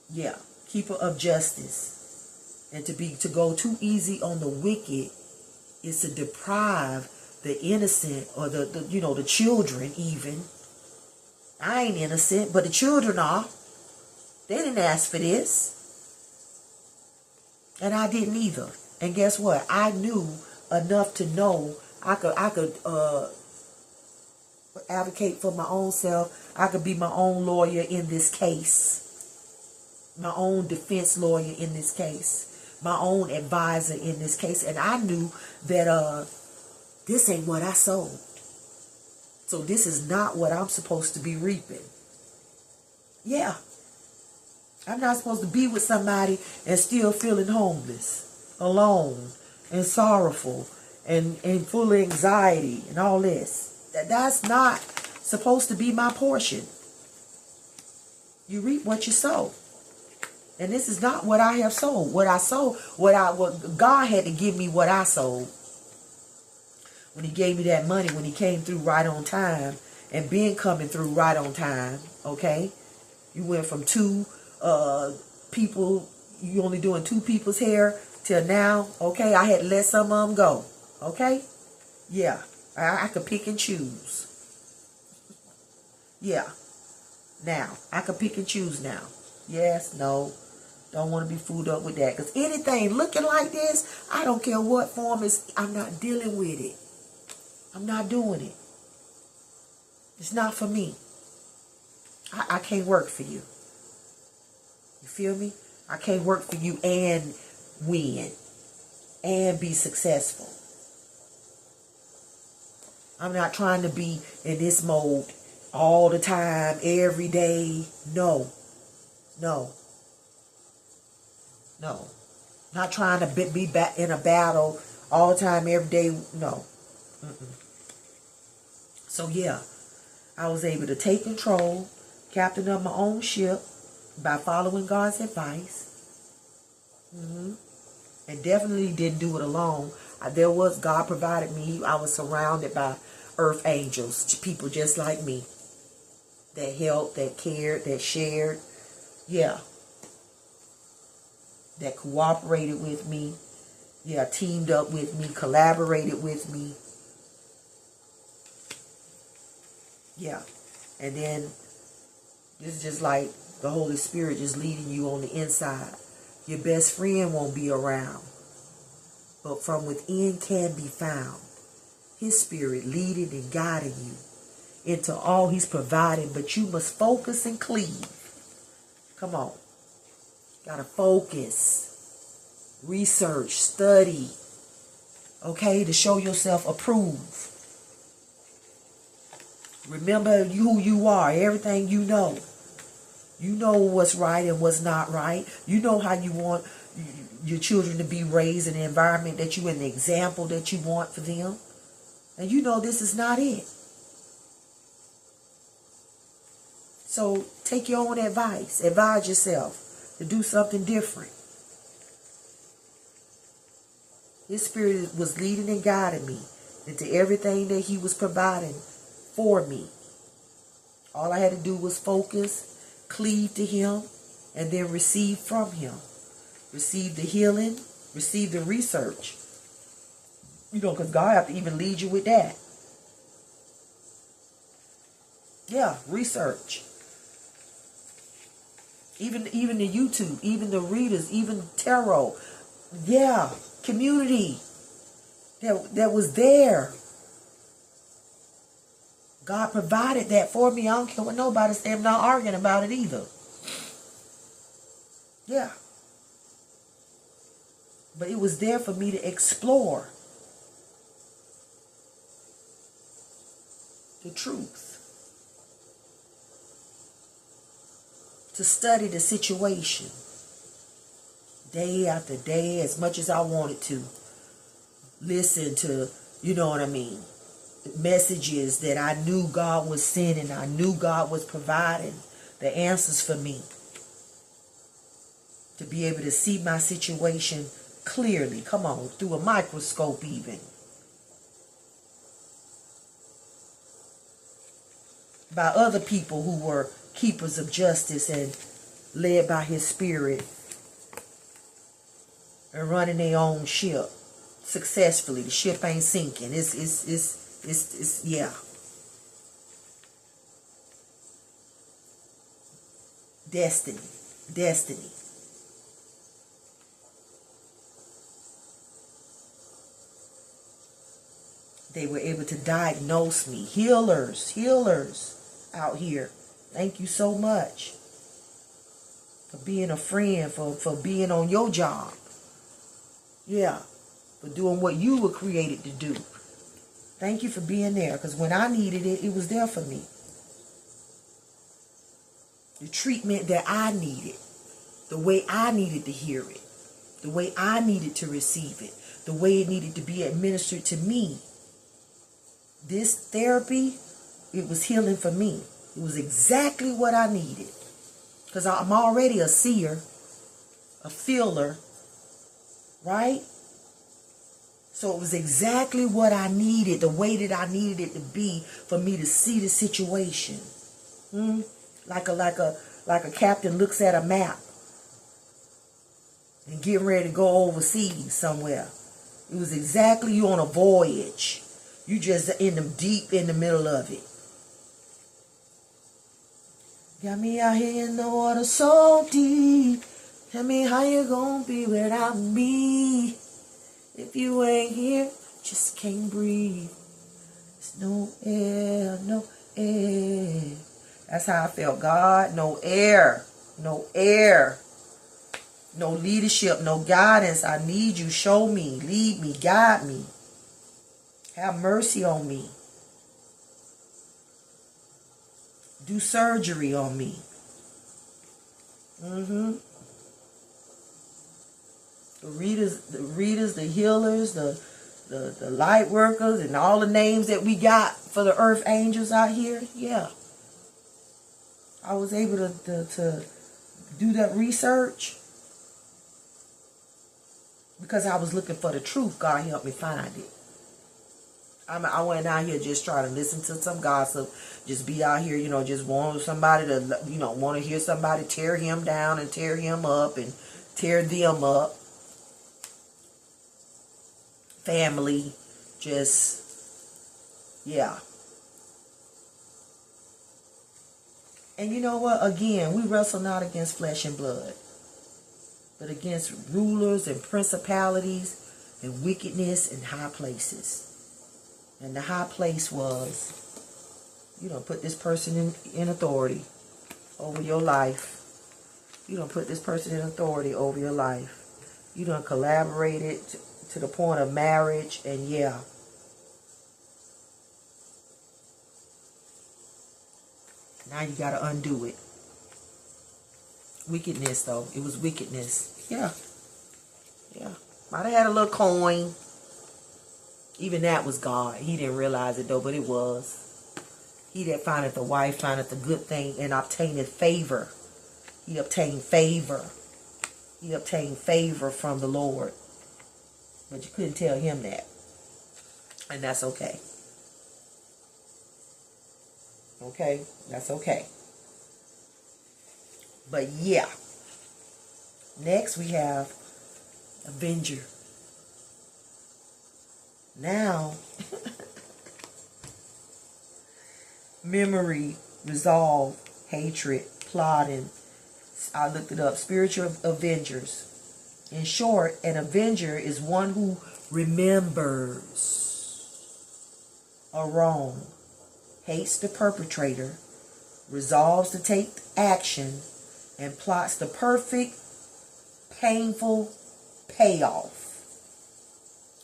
Speaker 1: Yeah, keeper of justice. And to go too easy on the wicked is to deprive the innocent, or the children even. I ain't innocent, but the children are. They didn't ask for this. And I didn't either. And guess what? I knew enough to know I could advocate for my own self. I could be my own lawyer in this case. My own defense lawyer in this case. My own advisor in this case. And I knew that this ain't what I sowed. So this is not what I'm supposed to be reaping. Yeah. I'm not supposed to be with somebody and still feeling homeless, alone, and sorrowful, and full of anxiety and all this. That's not supposed to be my portion. You reap what you sow. And this is not what I have sown. What I sowed, what God had to give me what I sowed. When he gave me that money, when he came through right on time, and been coming through right on time, okay? You went from two people, you only doing two people's hair till now, okay? I had to let some of them go, okay? Yeah, I could pick and choose. Yeah, now, I could pick and choose now. Yes, no, don't want to be fooled up with that. Because anything looking like this, I don't care what form is, I'm not dealing with it. I'm not doing it. It's not for me. I can't work for you. You feel me? I can't work for you and win and be successful. I'm not trying to be in this mode all the time, every day. No. No. No. Not trying to be back in a battle all the time, every day. No. So yeah, I was able to take control, captain of my own ship, by following God's advice. And definitely didn't do it alone. God provided me. I was surrounded by earth angels, people just like me, that helped, that cared, that shared. Yeah. That cooperated with me. Yeah, teamed up with me, collaborated with me. Yeah. And then it's just like the Holy Spirit just leading you on the inside. Your best friend won't be around, but from within can be found His Spirit leading and guiding you into all He's providing. But you must focus and cleave. Come on. Gotta focus. Research. Study. Okay? To show yourself approved. Remember who you are. Everything you know. You know what's right and what's not right. You know how you want your children to be raised in the environment that you, in the example that you want for them. And you know this is not it. So take your own advice. Advise yourself to do something different. His spirit was leading and guiding me into everything that he was providing for me. All I had to do was focus, cleave to him, and then receive from him. Receive the healing, receive the research. You know, because God have to even lead you with that. Yeah, research. Even the YouTube, even the readers, even tarot. Yeah, community that was there. God provided that for me. I don't care what nobody says. I'm not arguing about it either. Yeah. But it was there for me to explore the truth. To study the situation. Day after day, as much as I wanted to. Listen to, you know what I mean, messages that I knew God was sending. I knew God was providing the answers for me. To be able to see my situation clearly. Come on, through a microscope even. By other people who were keepers of justice and led by his spirit. And running their own ship successfully. The ship ain't sinking. It's yeah. Destiny. They were able to diagnose me. Healers out here. Thank you so much for being a friend, for being on your job. Yeah, for doing what you were created to do. Thank you for being there, because when I needed it, it was there for me. The treatment that I needed, the way I needed to hear it, the way I needed to receive it, the way it needed to be administered to me. This therapy, it was healing for me. It was exactly what I needed. Because I'm already a seer, a feeler, right? So it was exactly what I needed, the way that I needed it to be for me to see the situation. Like a captain looks at a map and getting ready to go overseas somewhere. It was exactly you on a voyage. You just deep in the middle of it. Got me out here in the water so deep. Tell me how you gonna be without me. If you ain't here, just can't breathe. There's no air, no air. That's how I felt. God, no air, no air. No leadership, no guidance. I need you. Show me, lead me, guide me. Have mercy on me. Do surgery on me. The readers, the healers, the light workers, and all the names that we got for the earth angels out here. Yeah. I was able to do that research because I was looking for the truth. God helped me find it. I went out here just trying to listen to some gossip, just be out here, just want somebody to, want to hear somebody tear him down and tear him up and tear them up. Family, just, yeah. And you know what? Again, we wrestle not against flesh and blood, but against rulers and principalities and wickedness in high places. And the high place was, put this person in authority over your life. You don't put this person in authority over your life. You don't collaborate it to the point of marriage, and yeah. Now you got to undo it. Wickedness, though. It was wickedness. Yeah. Yeah. Might have had a little coin. Even that was God. He didn't realize it, though, but it was. He that findeth a wife findeth a good thing and obtaineth favor. He obtained favor. He obtained favor from the Lord. But you couldn't tell him that. And that's okay. Okay? That's okay. But yeah. Next we have Avenger. Now, memory, resolve, hatred, plotting. I looked it up. Spiritual avengers. In short, an avenger is one who remembers a wrong, hates the perpetrator, resolves to take action, and plots the perfect, painful payoff.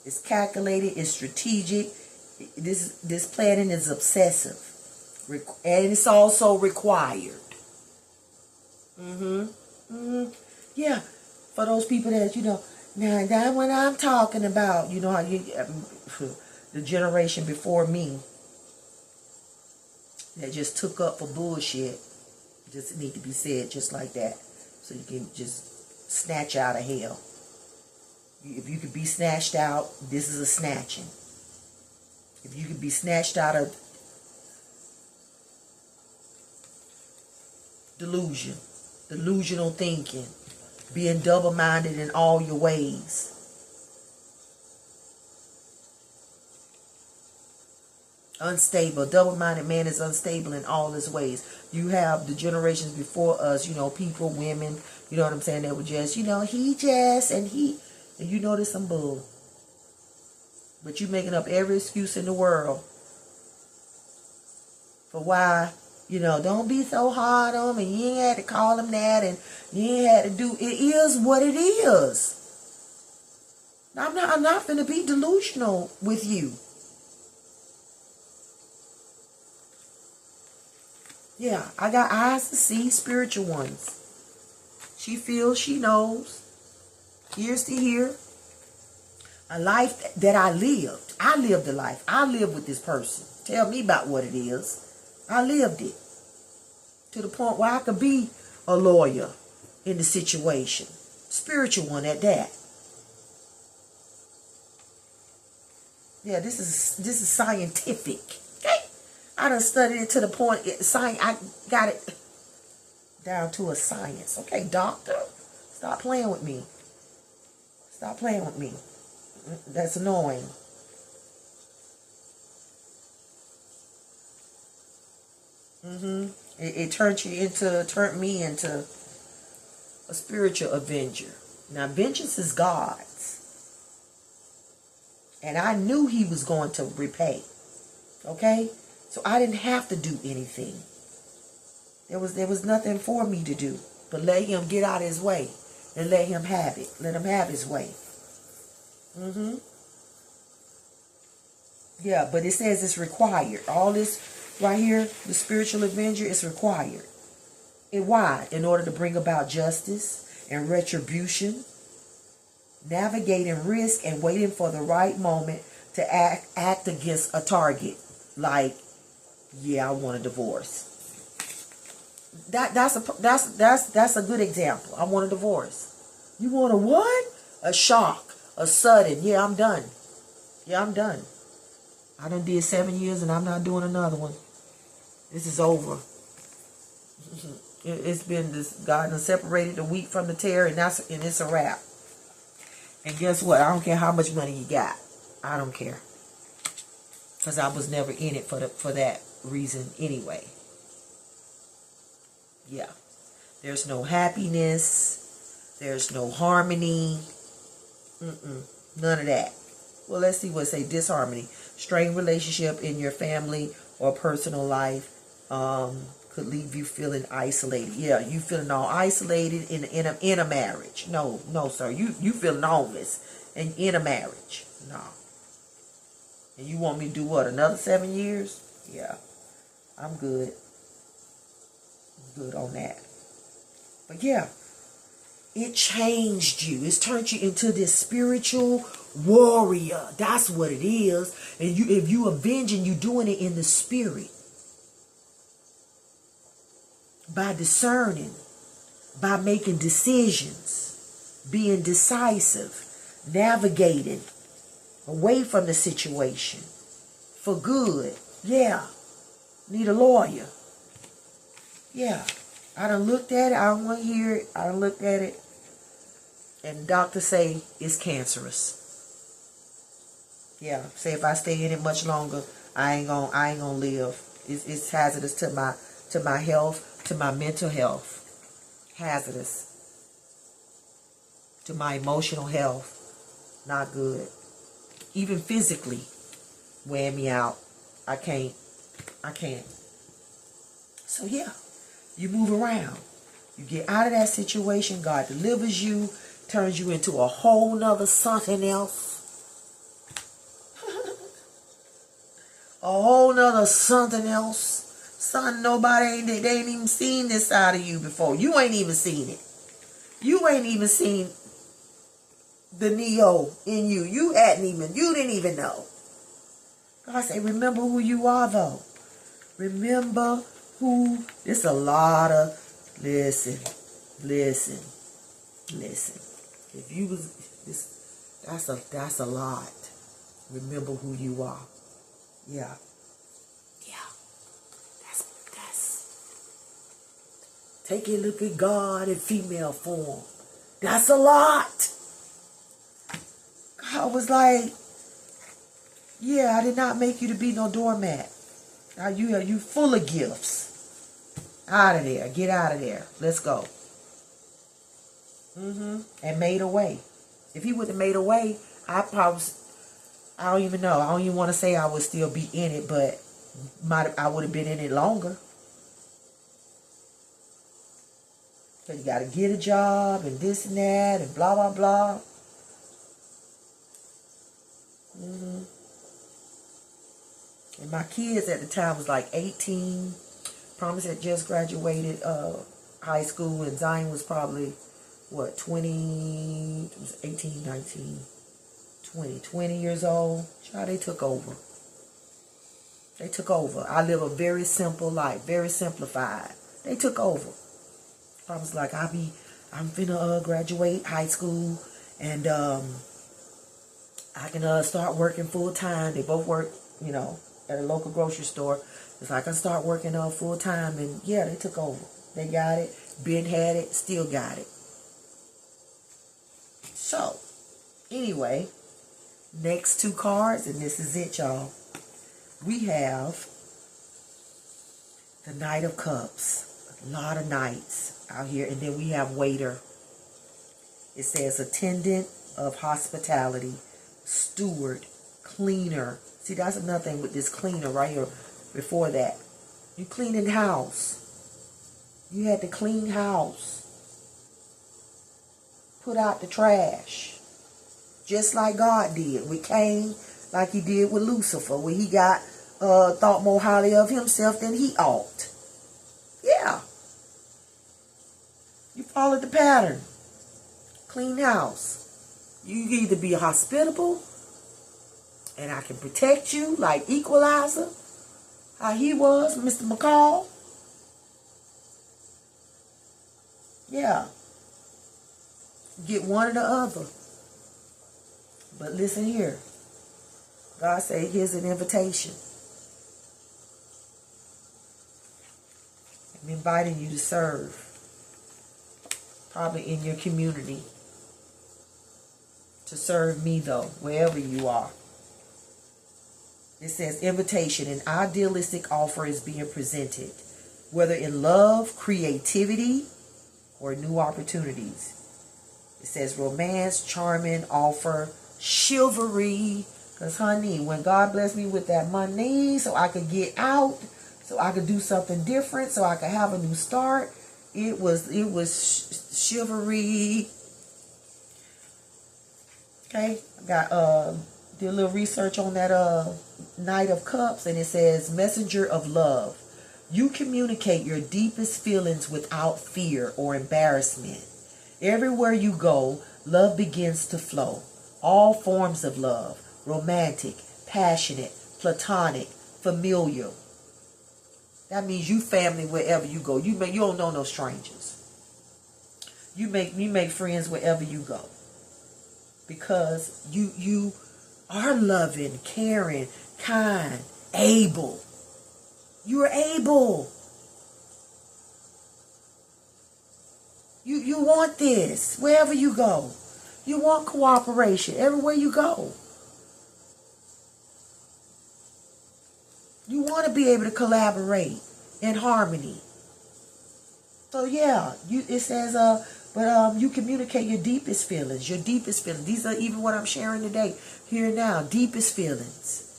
Speaker 1: It's calculated, it's strategic. This planning is obsessive. And it's also required. Yeah. For those people that, now that's what I'm talking about. You know how the generation before me that just took up for bullshit just need to be said just like that. So you can just snatch out of hell. If you could be snatched out, this is a snatching. If you could be snatched out of delusional thinking, being double-minded in all your ways. Unstable. Double-minded man is unstable in all his ways. You have the generations before us, people, women, you know what I'm saying, they were just, and you know there's some bull. But you making up every excuse in the world for why, don't be so hard on him, and you ain't had to call him that, and you ain't had to do, it is what it is. I'm not finna be delusional with you. Yeah, I got eyes to see, spiritual ones. She feels, she knows. Ears to hear. A life that I lived. I lived a life. I lived with this person. Tell me about what it is. I lived it. To the point where I could be a lawyer in the situation. Spiritual one at that. Yeah, this is scientific. Okay? I done studied it to the point, I got it down to a science. Okay, doctor, stop playing with me. Stop playing with me. That's annoying. It turned me into a spiritual avenger. Now, vengeance is God's. And I knew he was going to repay. Okay? So I didn't have to do anything. There was nothing for me to do. But let him get out of his way. And let him have it. Let him have his way. Yeah, but it says it's required. All this right here, the spiritual avenger, is required. And why? In order to bring about justice and retribution, navigating risk and waiting for the right moment to act against a target. Like, yeah, I want a divorce. That's a good example. I want a divorce. You want a what? A shock, a sudden. Yeah, I'm done. Yeah, I'm done. I done did 7 years and I'm not doing another one. This is over. It's been this. God done separated the wheat from the tare, and it's a wrap. And guess what? I don't care how much money you got. I don't care, because I was never in it for that reason anyway. Yeah, there's no happiness. There's no harmony. None of that. Well, let's see what it say. Disharmony, strained relationship in your family or personal life. Could leave you feeling isolated. Yeah, you feeling all isolated in a marriage. No, sir. You feeling homeless and in a marriage. No. And you want me to do what? Another 7 years? Yeah, I'm good. I'm good on that. But yeah, it changed you. It's turned you into this spiritual warrior. That's what it is. And if you avenging, you doing it in the spirit. By discerning, by making decisions, being decisive, navigating away from the situation for good. Yeah. Need a lawyer. Yeah. I done looked at it. I don't want to hear it. I done looked at it. And doctors say it's cancerous. Yeah. Say if I stay in it much longer, I ain't gonna live. It's hazardous to my health, to my mental health. Hazardous. To my emotional health. Not good. Even physically, wear me out. I can't. So yeah, you move around. You get out of that situation. God delivers you, turns you into a whole nother something else. A whole nother something else. Son, they ain't even seen this side of you before. You ain't even seen it. You ain't even seen the Neo in you. You didn't even know. God say, remember who you are though. Remember who, it's a lot of, listen. If you was, that's a lot. Remember who you are. Yeah. Take a look at God in female form. That's a lot. God was like, yeah, I did not make you to be no doormat. Now you full of gifts. Out of there. Get out of there. Let's go. And made a way. If he would have made a way, I don't even know. I don't even want to say I would still be in it, but I would have been in it longer. Because you got to get a job and this and that and blah, blah, blah. And my kids at the time was like 18. Promise had just graduated high school, and Zion was probably, 20, it was 18, 19, 20 years old. Child, they took over. I live a very simple life, very simplified. They took over. I was like, I'm finna graduate high school, and I can start working full time. They both work, at a local grocery store. It's like I can start working full time, and yeah, they took over. They got it. Been had it. Still got it. So, anyway, next two cards, and this is it, y'all. We have the Knight of Cups. A lot of knights out here. And then we have waiter. It says attendant of hospitality, steward, cleaner. See, that's another thing with this cleaner right here before that. You cleaning house. You had to clean house. Put out the trash. Just like God did with Cain, like he did with Lucifer, where he got thought more highly of himself than he ought. Yeah. You followed the pattern. Clean house. You either be hospitable, and I can protect you like Equalizer, how he was, Mr. McCall. Yeah. Get one or the other. But listen here. God said, here's an invitation. I'm inviting you to serve. Probably in your community. To serve me though, wherever you are. It says invitation. An idealistic offer is being presented. Whether in love, creativity, or new opportunities. It says romance, charming, offer, chivalry. Because honey, when God blessed me with that money so I could get out, so I could do something different, so I could have a new start, it was chivalry. Okay, I got did a little research on that Knight of Cups, and it says messenger of love. You communicate your deepest feelings without fear or embarrassment. Everywhere you go, love begins to flow. All forms of love, romantic, passionate, platonic, familial. That means you family wherever you go. You don't know no strangers. You make friends wherever you go. Because you are loving, caring, kind, able. You are able. You want this wherever you go. You want cooperation everywhere you go. You want to be able to collaborate in harmony. So yeah, it says you communicate your deepest feelings. Your deepest feelings. These are even what I'm sharing today, here and now. Deepest feelings.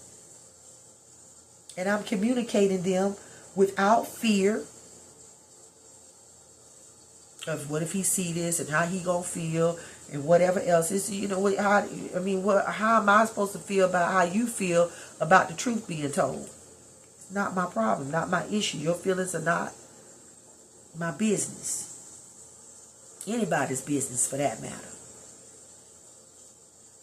Speaker 1: And I'm communicating them without fear of what if he see this and how he gonna feel and whatever else. It's, how am I supposed to feel about how you feel about the truth being told? It's not my problem, not my issue. Your feelings are not my business. Anybody's business for that matter.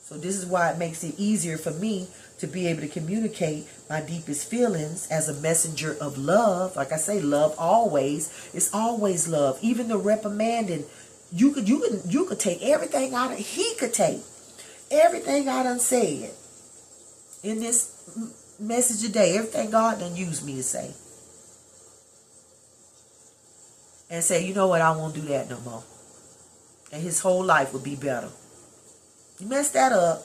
Speaker 1: So this is why it makes it easier for me to be able to communicate my deepest feelings as a messenger of love. Like I say, love always. It's always love. Even the reprimanding, you could take everything out of, he could take everything I done said in this message today, everything God done used me to say, and say, you know what, I won't do that no more. And his whole life would be better. You messed that up.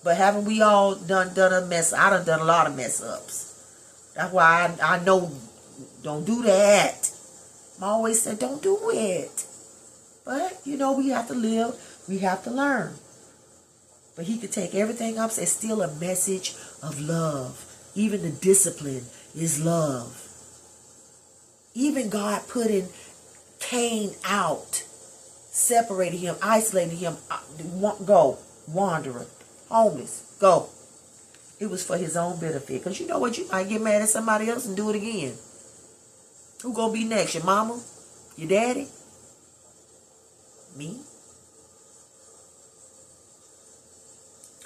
Speaker 1: But haven't we all done a mess? I done a lot of mess ups. That's why I know, don't do that. I always said, don't do it. But, we have to live. We have to learn. But he could take everything up. It's still a message of love. Even the discipline is love. Even God putting Cain out, separated him, isolated him, go, wanderer, homeless, go. It was for his own benefit. Because you know what? You might get mad at somebody else and do it again. Who gonna be next? Your mama? Your daddy? Me?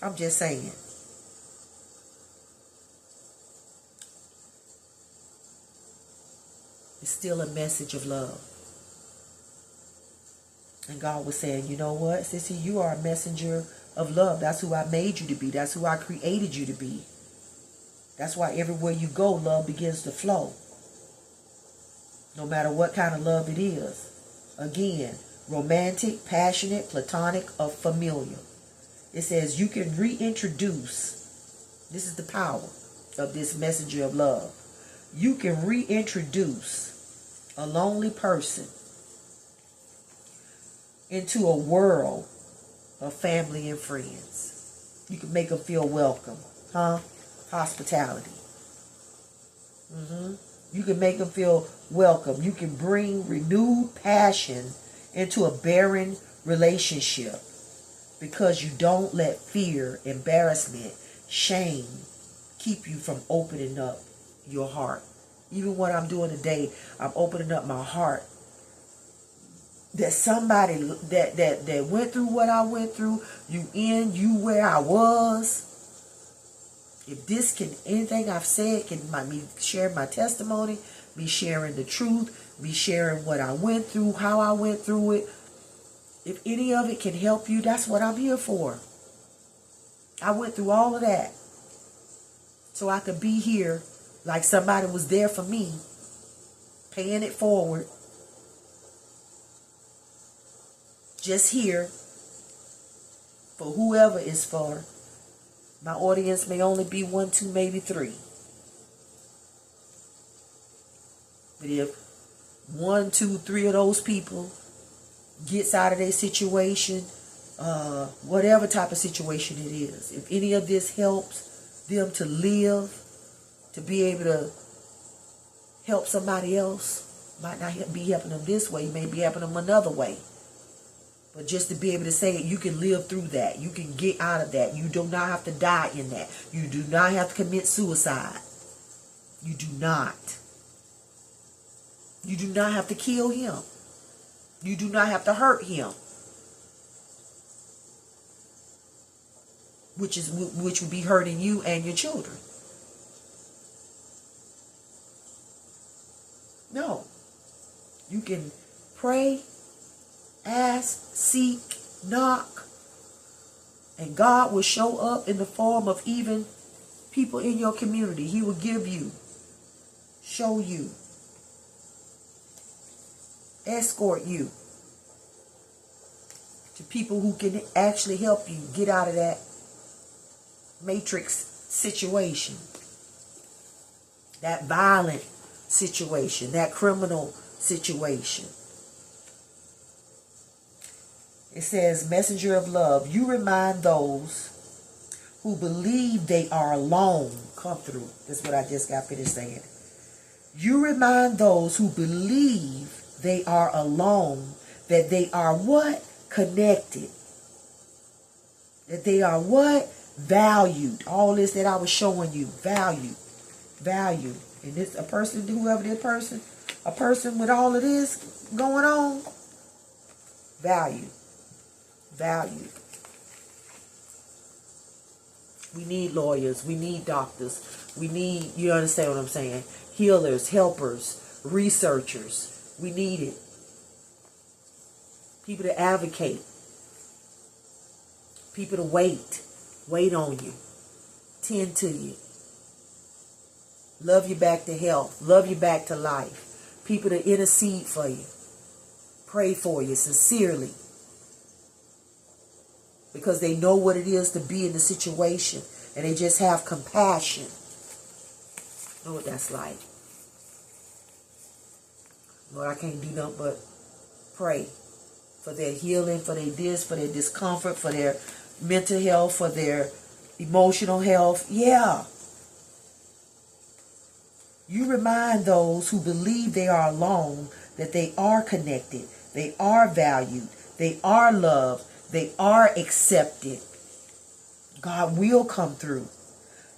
Speaker 1: I'm just saying. It's still a message of love. And God was saying, you know what, sissy, you are a messenger of love. That's who I made you to be. That's who I created you to be. That's why everywhere you go, love begins to flow. No matter what kind of love it is. Again, romantic, passionate, platonic, or familiar. It says you can reintroduce. This is the power of this messenger of love. You can reintroduce a lonely person into a world of family and friends. You can make them feel welcome. Hospitality. You can make them feel welcome. You can bring renewed passion into a barren relationship because you don't let fear, embarrassment, shame keep you from opening up your heart. Even what I'm doing today, I'm opening up my heart. That somebody that went through what I went through, you where I was. If this can, anything I've said can me share my testimony, me sharing the truth, me sharing what I went through, how I went through it. If any of it can help you, that's what I'm here for. I went through all of that. So I could be here like somebody was there for me, paying it forward. Just here for whoever is for. My audience may only be 1, 2, maybe 3. But if 1, 2, 3 of those people gets out of their situation, whatever type of situation it is, if any of this helps them to live, to be able to help somebody else, might not be helping them this way, you may be helping them another way. But just to be able to say you can live through that. You can get out of that. You do not have to die in that. You do not have to commit suicide. You do not. You do not have to kill him. You do not have to hurt him. Which would be hurting you and your children. No. You can pray, ask, seek, knock, and God will show up in the form of even people in your community. He will give you, show you, escort you to people who can actually help you get out of that matrix situation, that violent situation, that criminal situation. It says, messenger of love, you remind those who believe they are alone. Come through. That's what I just got finished saying. You remind those who believe they are alone that they are what? Connected. That they are what? Valued. All this that I was showing you. Valued. Valued. And this, a person, whoever this person, a person with all of this going on, valued. Valued. We need lawyers. We need doctors. We need, you understand what I'm saying? Healers, helpers, researchers. We need it. People to advocate. People to wait. Wait on you. Tend to you. Love you back to health. Love you back to life. People to intercede for you. Pray for you sincerely. Because they know what it is to be in the situation. And they just have compassion. Know what that's like. Lord, I can't do nothing but pray for their healing, for their for their discomfort, for their mental health, for their emotional health. Yeah. You remind those who believe they are alone that they are connected, they are valued, they are loved, they are accepted. God will come through.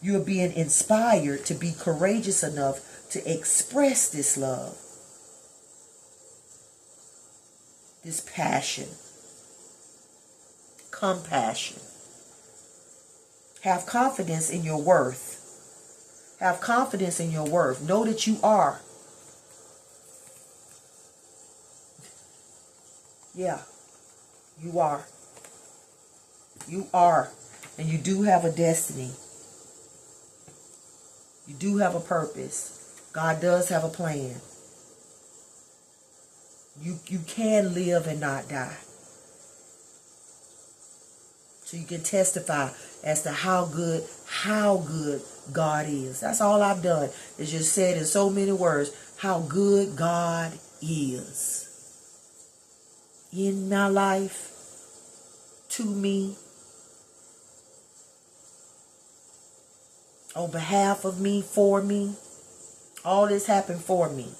Speaker 1: You're being inspired to be courageous enough to express this love, this passion, compassion. Have confidence in your worth. Have confidence in your worth. Know that you are. Yeah, you are. You are. And you do have a destiny. You do have a purpose. God does have a plan. You can live and not die. So you can testify as to how good God is. That's all I've done. Is just said in so many words how good God is. In my life, to me, on behalf of me, for me. All this happened for me.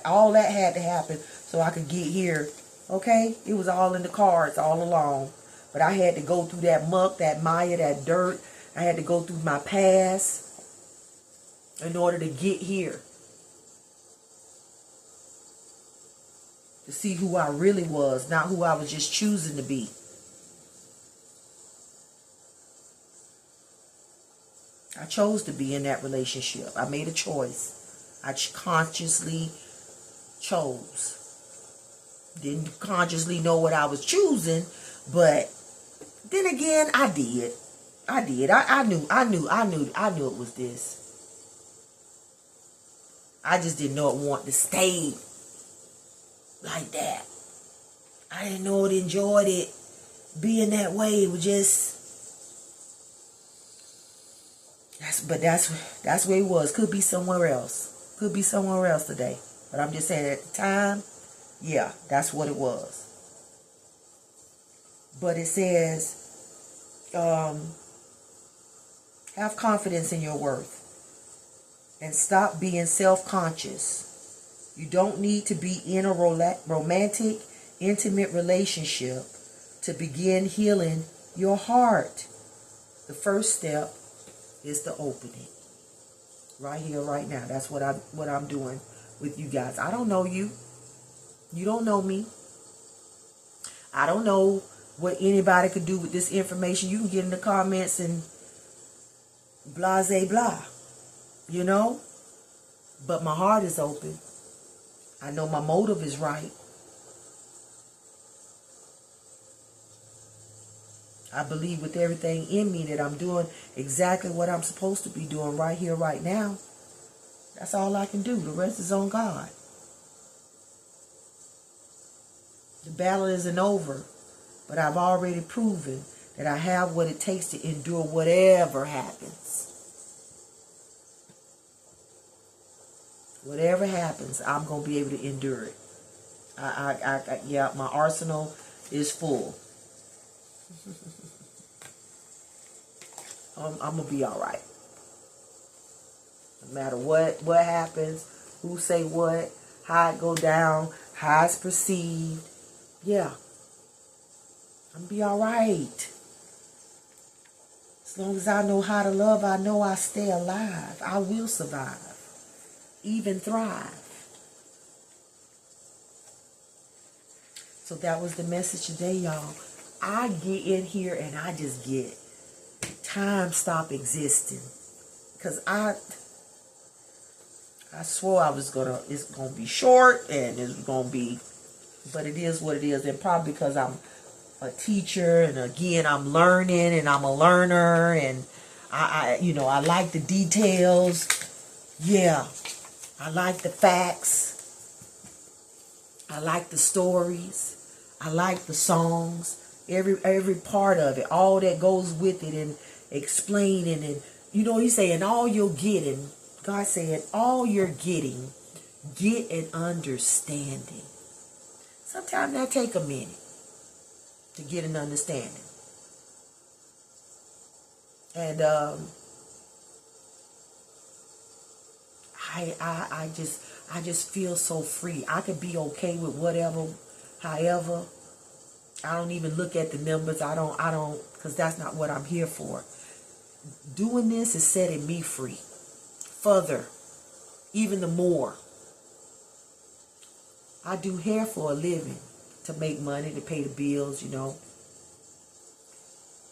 Speaker 1: All that had to happen so I could get here. Okay? It was all in the cards all along. But I had to go through that muck, that mire, that dirt. I had to go through my past in order to get here. To see who I really was, not who I was just choosing to be. I chose to be in that relationship. I made a choice. I consciously chose. Didn't consciously know what I was choosing, but then again, I did. I knew it was this. I just didn't know it wanted to stay like that. I didn't know it enjoyed it being that way. It was just, that's where it was. Could be somewhere else. Could be somewhere else today. But I'm just saying at the time, yeah, that's what it was. But it says, have confidence in your worth. And stop being self-conscious. You don't need to be in a romantic, intimate relationship to begin healing your heart. The first step is to open it. Right here, right now. That's what I'm doing with you guys. I don't know you. You don't know me. I don't know what anybody could do with this information. You can get in the comments and blase blah, you know. But my heart is open. I know my motive is right. I believe with everything in me that I'm doing exactly what I'm supposed to be doing right here, right now. That's all I can do. The rest is on God. The battle isn't over, but I've already proven that I have what it takes to endure whatever happens. Whatever happens, I'm going to be able to endure it. Yeah, my arsenal is full. I'm going to be all right. No matter what happens, who say what, how it go down, how it's perceived. Yeah. I'm going to be all right. As long as I know how to love, I know I stay alive. I will survive. Even thrive. So that was the message today, y'all. I get in here and I just get time stop existing. Because I swore it's gonna be short and it's gonna be, but it is what it is. And probably because I'm a teacher and again I'm learning and I'm a learner and I like the details. Yeah. I like the facts. I like the stories. I like the songs. Every part of it. All that goes with it and explaining. And, he's saying all you're getting. God saying all you're getting. Get an understanding. Sometimes that take a minute to get an understanding. And I just feel so free. I could be okay with whatever, however. I don't even look at the numbers. I don't, because that's not what I'm here for. Doing this is setting me free. Further, even the more. I do hair for a living to make money, to pay the bills,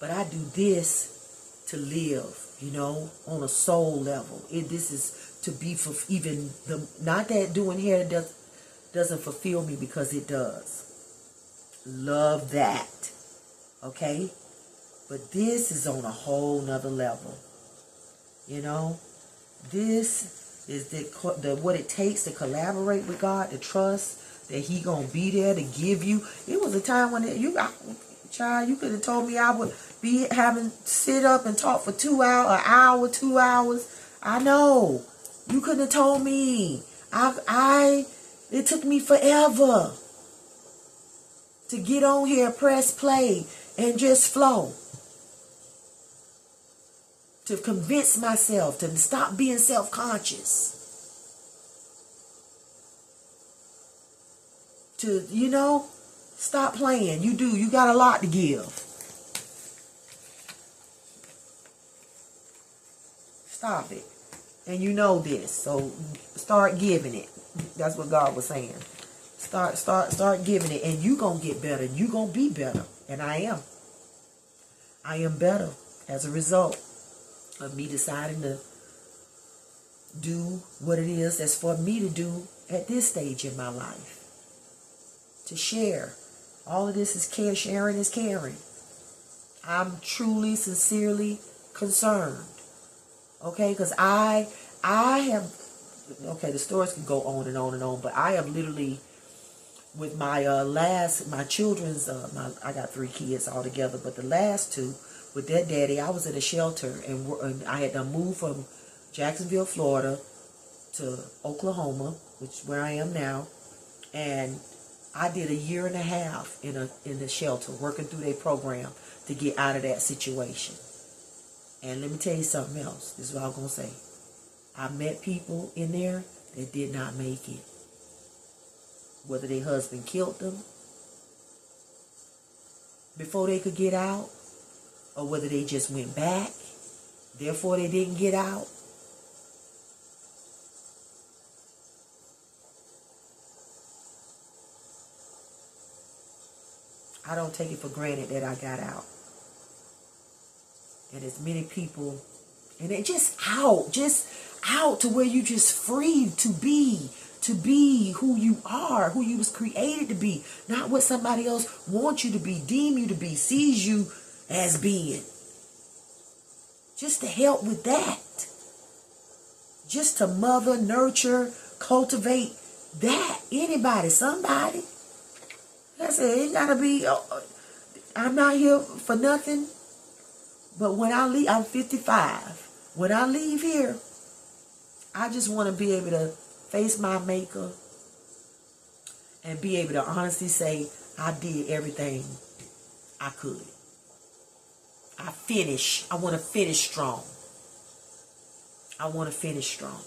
Speaker 1: But I do this to live, on a soul level. This is to be for even not that doing hair doesn't fulfill me, because it does. Love that. Okay? But this is on a whole nother level. This is the what it takes to collaborate with God, to trust that He gonna be there to give you. It was a time when child, you could have told me I would be having sit up and talk for 2 hours, an hour, 2 hours. I know. You couldn't have told me. It took me forever to get on here, press play, and just flow. To convince myself to stop being self-conscious. To, stop playing. You got a lot to give. Stop it. And you know this, so start giving it. That's what God was saying. Start giving it, and you gonna get better. You gonna be better, and I am. I am better as a result of me deciding to do what it is that's for me to do at this stage in my life. To share. All of this is care. Sharing is caring. I'm truly, sincerely concerned. Okay, because I have, okay, the stories can go on and on and on, but I have literally, with my my children's, I got 3 kids altogether, but the last 2, with their daddy, I was in a shelter, and I had to move from Jacksonville, Florida, to Oklahoma, which is where I am now, and I did 1.5 years in the shelter, working through their program to get out of that situation. And let me tell you something else. This is what I'm going to say. I met people in there that did not make it. Whether their husband killed them before they could get out, or whether they just went back, therefore they didn't get out. I don't take it for granted that I got out. And as many people, and it just out to where you just free to be who you are, who you was created to be, not what somebody else wants you to be, deem you to be, sees you as being. Just to help with that. Just to mother, nurture, cultivate that. Anybody, somebody. Like I said, it gotta be, I'm not here for nothing. But when I leave, I'm 55. When I leave here, I just want to be able to face my maker and be able to honestly say, I did everything I could. I want to finish strong. I want to finish strong.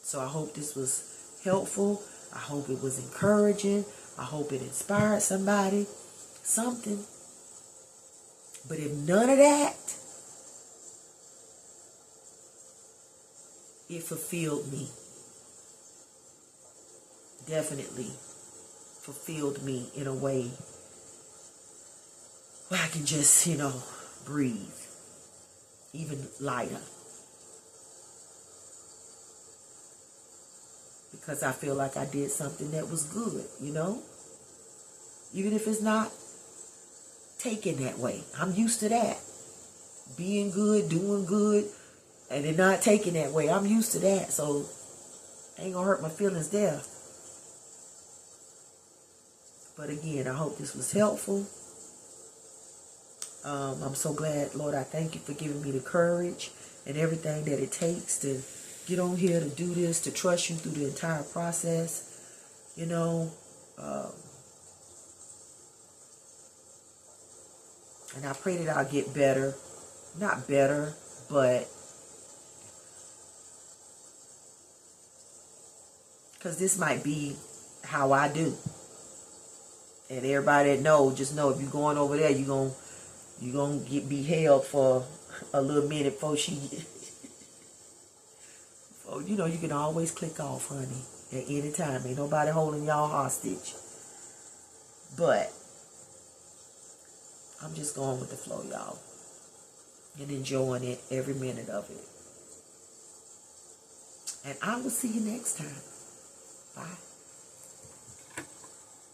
Speaker 1: So I hope this was helpful. I hope it was encouraging. I hope it inspired somebody. Something. But if none of that, it fulfilled me. Definitely fulfilled me in a way where I can just, breathe. Even lighter. Because I feel like I did something that was good, Even if it's not taken that way. I'm used to that. Being good, doing good, and it not taken that way. I'm used to that, so ain't gonna hurt my feelings there. But again, I hope this was helpful. I'm so glad, Lord, I thank you for giving me the courage and everything that it takes to get on here, to do this, to trust you through the entire process. And I pray that I'll get better. Not better, but because this might be how I do. And everybody that knows, just know if you're going over there, you're gonna be held for a little minute before you can always click off, honey, at any time. Ain't nobody holding y'all hostage. But I'm just going with the flow, y'all. And enjoying it, every minute of it. And I will see you next time. Bye.